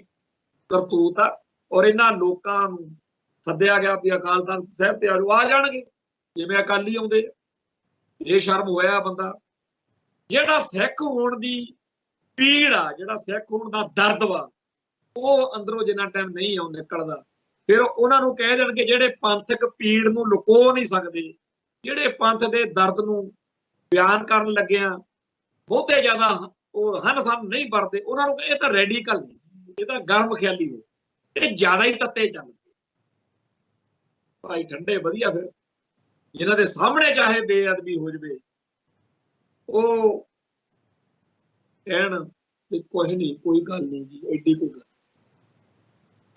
ਕਰਤੂਤ ਆ, ਔਰ ਇਹਨਾਂ ਲੋਕਾਂ ਨੂੰ ਸੱਦਿਆ ਗਿਆ ਵੀ ਅਕਾਲ ਤਖਤ ਸਾਹਿਬ ਤੇ ਆ ਜਾਣਗੇ ਜਿਵੇਂ ਅਕਾਲੀ ਆਉਂਦੇ। ਇਹ ਸ਼ਰਮ ਹੋਇਆ ਬੰਦਾ ਜਿਹੜਾ ਸਿੱਖ ਹੋਣ ਦੀ ਪੀੜ ਆ, ਜਿਹੜਾ ਸਿੱਖ ਹੋਣ ਦਾ ਦਰਦ ਵਾ, ਉਹ ਅੰਦਰੋਂ ਜਿੰਨਾ ਟਾਈਮ ਨਹੀਂ ਆਉਂ ਨਿਕਲਦਾ, ਫਿਰ ਉਹਨਾਂ ਨੂੰ ਕਹਿ ਦੇਣਗੇ ਜਿਹੜੇ ਪੰਥਕ ਪੀੜ ਨੂੰ ਲੁਕੋ ਨਹੀਂ ਸਕਦੇ, ਜਿਹੜੇ ਪੰਥ ਦੇ ਦਰਦ ਨੂੰ ਬਿਆਨ ਕਰਨ ਲੱਗਿਆ ਬਹੁਤੇ ਜ਼ਿਆਦਾ ਉਹ ਹਨ ਸਨ ਨਹੀਂ ਵਰਦੇ, ਉਹਨਾਂ ਨੂੰ ਇਹ ਤਾਂ ਰੈਡੀਕਲ ਨਹੀਂ, ਇਹ ਤਾਂ ਗਰਮ ਖਿਆਲੀ ਹੋ, ਇਹ ਜ਼ਿਆਦਾ ਹੀ ਤੱਤੇ ਚੱਲ ਭਾਈ ਠੰਡੇ ਵਧੀਆ। ਫਿਰ ਜਿਨ੍ਹਾਂ ਦੇ ਸਾਹਮਣੇ ਚਾਹੇ ਬੇਅਦਬੀ ਹੋ ਜਾਵੇ ਉਹ ਕਹਿਣ ਵੀ ਕੁਝ ਨਹੀਂ, ਕੋਈ ਗੱਲ ਨਹੀਂ ਜੀ, ਐਡੀ ਕੋਈ ਗੱਲ।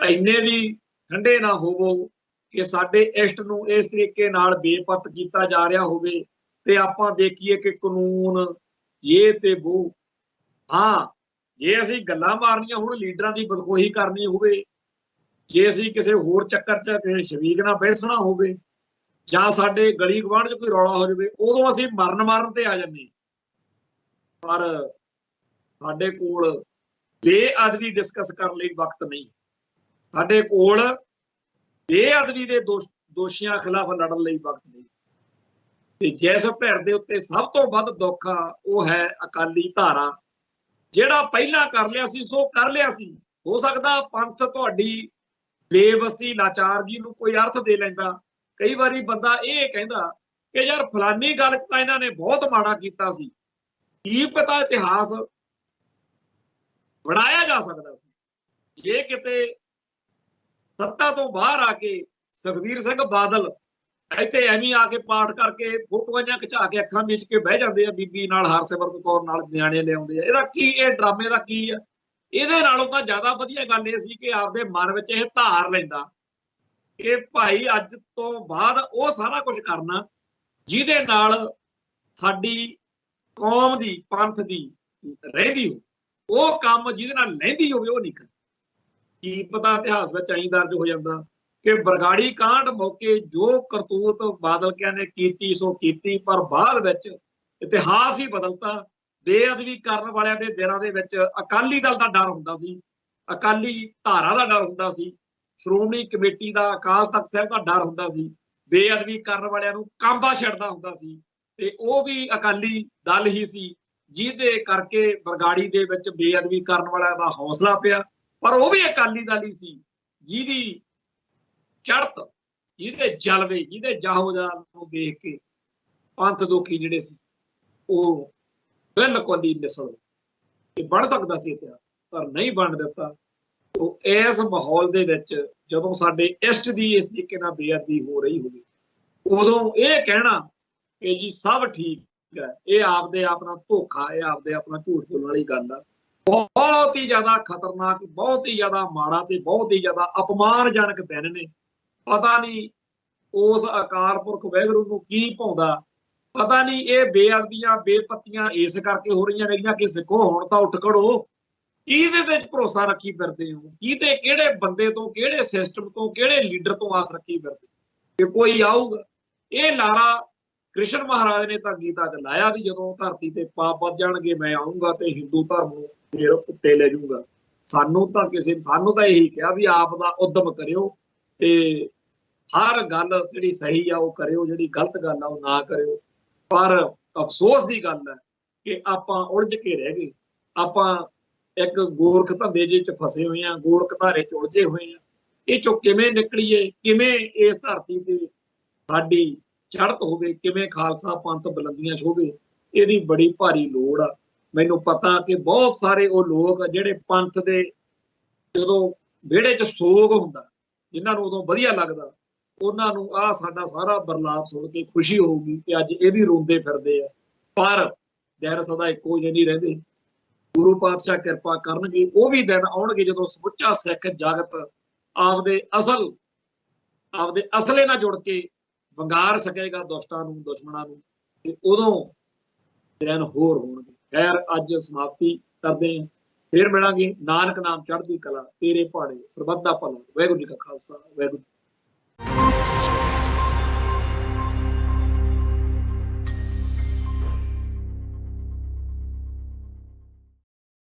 ਇੰਨੇ ਵੀ ਠੰਡੇ ਨਾ ਹੋਵੋ ਕਿ ਸਾਡੇ ਇਸ਼ਟ ਨੂੰ ਇਸ ਤਰੀਕੇ ਨਾਲ ਬੇਪਤ ਕੀਤਾ ਜਾ ਰਿਹਾ ਹੋਵੇ ਤੇ ਆਪਾਂ ਦੇਖੀਏ ਕਿ ਕਾਨੂੰਨ ਇਹ ਤੇ ਉਹ। ਹਾਂ, ਜੇ ਅਸੀਂ ਗੱਲਾਂ ਮਾਰਨੀਆਂ ਹੁਣ ਲੀਡਰਾਂ ਦੀ ਬਦਖੋਹੀ ਕਰਨੀ ਹੋਵੇ, ਜੇ ਅਸੀਂ ਕਿਸੇ ਹੋਰ ਚੱਕਰ 'ਚ ਕਿਸੇ ਸ਼ਰੀਕ ਨਾਲ ਬਹਿਸਣਾ ਹੋਵੇ, ਜਾਂ ਸਾਡੇ ਗਲੀ ਗਵਾਂਢ 'ਚ ਕੋਈ ਰੌਲਾ ਹੋ ਜਾਵੇ, ਉਦੋਂ ਅਸੀਂ ਮਾਰਨ ਤੇ ਆ ਜਾਂਦੇ। ਪਰ ਸਾਡੇ ਕੋਲ ਬੇਅਦਬੀ ਡਿਸਕਸ ਕਰਨ ਲਈ ਵਕਤ ਨਹੀਂ, ਸਾਡੇ ਕੋਲ ਬੇਅਦਬੀ ਦੇ ਦੋਸ਼ੀਆਂ ਖਿਲਾਫ ਲੜਨ ਲਈ ਵਕਤ ਨਹੀਂ। ਤੇ ਜਿਸ ਧਿਰ ਦੇ ਉੱਤੇ ਸਭ ਤੋਂ ਵੱਧ ਦੁੱਖ ਆ ਉਹ ਹੈ ਅਕਾਲੀ ਧਾਰਾ। ਜਿਹੜਾ ਪਹਿਲਾਂ ਕਰ ਲਿਆ ਸੀ ਸੋ ਕਰ ਲਿਆ ਸੀ। ਹੋ ਸਕਦਾ ਪੰਥ ਤੁਹਾਡੀ ਬੇਵਸੀ ਲਾਚਾਰਗੀ ਨੂੰ ਕੋਈ ਅਰਥ ਦੇ ਲੈਂਦਾ। ਕਈ ਵਾਰੀ ਬੰਦਾ ਇਹ ਕਹਿੰਦਾ ਕਿ ਯਾਰ ਫਲਾਨੀ ਗੱਲ 'ਚ ਤਾਂ ਇਹਨਾਂ ਨੇ ਬਹੁਤ ਮਾੜਾ ਕੀਤਾ ਸੀ, ਕੀ ਪਤਾ ਇਤਿਹਾਸ ਬਣਾਇਆ ਜਾ ਸਕਦਾ ਸੀ ਜੇ ਕਿਤੇ ਸੱਤਾ ਤੋਂ ਬਾਹਰ ਆ ਕੇ ਸੁਖਬੀਰ ਸਿੰਘ ਬਾਦਲ ਇੱਥੇ ਐਵੇਂ ਆ ਕੇ ਪਾਠ ਕਰਕੇ ਫੋਟੋਆਂ ਖਿਚਾ ਕੇ ਅੱਖਾਂ ਮੀਚ ਕੇ ਬਹਿ ਜਾਂਦੇ ਆ, ਬੀਬੀ ਨਾਲ ਹਰਸਿਮਰਤ ਕੌਰ ਨਾਲ ਨਿਆਣੇ ਲਿਆਉਂਦੇ ਆ। ਇਹਦਾ ਕੀ, ਇਹ ਡਰਾਮੇ ਦਾ ਕੀ ਆ? ਇਹਦੇ ਨਾਲੋਂ ਤਾਂ ਜ਼ਿਆਦਾ ਵਧੀਆ ਗੱਲ ਇਹ ਸੀ ਕਿ ਆਪਦੇ ਮਨ ਵਿੱਚ ਇਹ ਧਾਰ ਲੈਂਦਾ ਕਿ ਭਾਈ ਅੱਜ ਤੋਂ ਬਾਅਦ ਉਹ ਸਾਰਾ ਕੁਝ ਕਰਨਾ ਜਿਹਦੇ ਨਾਲ ਸਾਡੀ ਕੌਮ ਦੀ, ਪੰਥ ਦੀ ਰਹਿੰਦੀ ਹੋ, ਉਹ ਕੰਮ ਜਿਹਦੇ ਨਾਲ ਲਹਿੰਦੀ ਹੋਵੇ ਉਹ ਨਹੀਂ ਕਰਨਾ। ਕੀ ਪਤਾ ਇਤਿਹਾਸ ਵਿੱਚ ਐਂ ਦਰਜ ਹੋ ਜਾਂਦਾ ਕਿ ਬਰਗਾੜੀ ਕਾਂਡ ਮੌਕੇ ਜੋ ਕਰਤੂਤ ਬਾਦਲ ਕਿਆਂ ਨੇ ਕੀਤੀ ਸੋ ਕੀਤੀ, ਪਰ ਬਾਅਦ ਵਿੱਚ ਇਤਿਹਾਸ ਹੀ ਬਦਲਤਾ। ਬੇਅਦਬੀ ਕਰਨ ਵਾਲਿਆਂ ਦੇ ਦਿਲਾਂ ਦੇ ਵਿੱਚ ਅਕਾਲੀ ਦਲ ਦਾ ਡਰ ਹੁੰਦਾ ਸੀ, ਅਕਾਲੀ ਧਾਰਾ ਦਾ ਡਰ ਹੁੰਦਾ ਸੀ, ਸ਼੍ਰੋਮਣੀ ਕਮੇਟੀ ਦਾ, ਅਕਾਲ ਤਖਤ ਸਾਹਿਬ ਦਾ ਡਰ ਹੁੰਦਾ ਸੀ। ਬੇਅਦਬੀ ਕਰਨ ਵਾਲਿਆਂ ਨੂੰ ਕਾਂਬਾ ਛੱਡਦਾ ਹੁੰਦਾ ਸੀ ਤੇ ਉਹ ਵੀ ਅਕਾਲੀ ਦਲ ਹੀ ਸੀ, ਜਿਹਦੇ ਕਰਕੇ ਬਰਗਾੜੀ ਦੇ ਵਿੱਚ ਬੇਅਦਬੀ ਕਰਨ ਵਾਲਿਆਂ ਦਾ ਹੌਸਲਾ ਪਿਆ। ਪਰ ਉਹ ਵੀ ਅਕਾਲੀ ਦਲ ਹੀ ਸੀ ਜਿਹਦੀ ਚੜ੍ਹਤ, ਜਿਹਦੇ ਜਲਵੇ, ਜਿਹਦੇ ਜਾਹੋ-ਜਲਾਲ ਨੂੰ ਦੇਖ ਕੇ ਪੰਥ ਦੁਖੀ ਜਿਹੜੇ ਸੀ ਉਹ ਬਿਲਕੁਲ ਹੀ ਨਿਸਲ ਇਹ ਬਣ ਸਕਦਾ ਸੀ ਇਤਿਹਾਸ, ਪਰ ਨਹੀਂ ਬਣ ਦਿੱਤਾ। ਉਹ ਇਸ ਮਾਹੌਲ ਦੇ ਵਿੱਚ ਜਦੋਂ ਸਾਡੇ ਇਸ਼ਟ ਦੀ ਇਸ ਤਰੀਕੇ ਨਾਲ ਬੇਅਦਬੀ ਹੋ ਰਹੀ ਹੋਵੇ, ਉਦੋਂ ਇਹ ਕਹਿਣਾ ਕਿ ਜੀ ਸਭ ਠੀਕ ਹੈ, ਇਹ ਆਪਦੇ ਆਪਣਾ ਧੋਖਾ, ਇਹ ਆਪਦੇ ਆਪਣਾ ਝੂਠ ਬੋਲਣ ਵਾਲੀ ਗੱਲ ਆ। ਬਹੁਤ ਹੀ ਜ਼ਿਆਦਾ ਖਤਰਨਾਕ, ਬਹੁਤ ਹੀ ਜ਼ਿਆਦਾ ਮਾੜਾ ਤੇ ਬਹੁਤ ਹੀ ਜ਼ਿਆਦਾ ਅਪਮਾਨਜਨਕ ਦਿਨ ਨੇ। ਪਤਾ ਨਹੀਂ ਉਸ ਅਕਾਲ ਪੁਰਖ ਵਾਹਿਗੁਰੂ ਨੂੰ ਕੀ ਭਾਉਂਦਾ, ਪਤਾ ਨਹੀਂ ਇਹ ਬੇਅਦਬੀਆਂ ਬੇਪੱਤੀਆਂ ਇਸ ਕਰਕੇ ਹੋ ਰਹੀਆਂ ਨੇਗੀਆਂ ਕਿ ਸਿੱਖੋ ਹੁਣ ਤਾਂ ਉੱਠ ਖੜੋ। ਕਿਹਦੇ ਤੇ ਭਰੋਸਾ ਰੱਖੀ ਫਿਰਦੇ ਹੋ? ਕਿਹਦੇ, ਕਿਹੜੇ ਬੰਦੇ ਤੋਂ, ਕਿਹੜੇ ਸਿਸਟਮ ਤੋਂ, ਕਿਹੜੇ ਲੀਡਰ ਤੋਂ ਆਸ ਰੱਖੀ ਫਿਰਦੇ ਕਿ ਕੋਈ ਆਊਗਾ? ਇਹ ਲਾਰਾ ਕ੍ਰਿਸ਼ਨ ਮਹਾਰਾਜ ਨੇ ਤਾਂ ਗੀਤਾ 'ਚ ਲਾਇਆ ਵੀ ਜਦੋਂ ਧਰਤੀ ਤੇ ਪਾਪ ਵੱਧ ਜਾਣਗੇ ਮੈਂ ਆਊਂਗਾ ਤੇ ਹਿੰਦੂ ਧਰਮ ਨੂੰ ਫਿਰ ਉੱਤੇ ਲੈ ਜਾਊਗਾ। ਸਾਨੂੰ ਤਾਂ ਇਹੀ ਕਿਹਾ ਵੀ ਆਪ ਦਾ ਉਦਮ ਕਰਿਓ ਤੇ ਹਰ ਗੱਲ ਜਿਹੜੀ ਸਹੀ ਆ ਉਹ ਕਰਿਓ, ਜਿਹੜੀ ਗਲਤ ਗੱਲ ਆ ਉਹ ਨਾ ਕਰਿਓ। ਪਰ ਅਫਸੋਸ ਦੀ ਗੱਲ ਹੈ ਕਿ ਆਪਾਂ ਉਲਝ ਕੇ ਰਹਿ ਗਏ। ਆਪਾਂ ਇੱਕ ਗੋਰਖ ਧੰਦੇ ਜਿਹੇ 'ਚ ਫਸੇ ਹੋਏ ਆ, ਗੋਰਖ ਧਾਰੇ 'ਚ ਉਲਝੇ ਹੋਏ ਆ। ਇਹ 'ਚੋਂ ਕਿਵੇਂ ਨਿਕਲੀਏ, ਕਿਵੇਂ ਇਸ ਧਰਤੀ ਤੇ ਸਾਡੀ ਚੜ੍ਹਤ ਹੋਵੇ, ਕਿਵੇਂ ਖਾਲਸਾ ਪੰਥ ਬੁਲੰਦੀਆਂ ਛੋਵੇ, ਇਹਦੀ ਬੜੀ ਭਾਰੀ ਲੋੜ ਆ। ਮੈਨੂੰ ਪਤਾ ਕਿ ਬਹੁਤ ਸਾਰੇ ਉਹ ਲੋਕ ਜਿਹੜੇ ਪੰਥ ਦੇ ਜਦੋਂ ਵਿਹੜੇ 'ਚ ਸੋਗ ਹੁੰਦਾ, ਜਿਨ੍ਹਾਂ ਨੂੰ ਉਦੋਂ ਵਧੀਆ ਲੱਗਦਾ, ਉਹਨਾਂ ਨੂੰ ਆਹ ਸਾਡਾ ਸਾਰਾ ਬਰਲਾਪ ਸੁਣ ਕੇ ਖੁਸ਼ੀ ਹੋਊਗੀ ਕਿ ਅੱਜ ਇਹ ਵੀ ਰੋਂਦੇ ਫਿਰਦੇ ਆ। ਪਰ ਦਿਨ ਸਦਾ ਇੱਕੋ ਜਿਹੇ ਨਹੀਂ ਰਹਿੰਦੇ। ਗੁਰੂ ਪਾਤਸ਼ਾਹ ਕਿਰਪਾ ਕਰਨਗੇ, ਉਹ ਵੀ ਦਿਨ ਆਉਣਗੇ ਜਦੋਂ ਸਮੁੱਚਾ ਸਿੱਖ ਜਗਤ ਆਪਦੇ ਅਸਲ ਆਪਦੇ ਅਸਲੇ ਨਾਲ ਜੁੜ ਕੇ ਵੰਗਾਰ ਸਕੇਗਾ ਦੁਸ਼ਟਾਂ ਨੂੰ, ਦੁਸ਼ਮਣਾਂ ਨੂੰ, ਤੇ ਉਦੋਂ ਦਿਨ ਹੋਰ ਹੋਣਗੇ। ਖੈਰ ਅੱਜ ਸਮਾਪਤੀ ਕਰਦੇ ਹਾਂ, ਫਿਰ ਮਿਲਾਂਗੇ। ਨਾਨਕ ਨਾਮ ਚੜ੍ਹਦੀ ਕਲਾ, ਤੇਰੇ ਭਾਣੇ ਸਰਬੱਤ ਦਾ ਭਲਾ। ਵਾਹਿਗੁਰੂ ਜੀ ਕਾ ਖਾਲਸਾ, ਵਾਹਿਗੁਰੂ।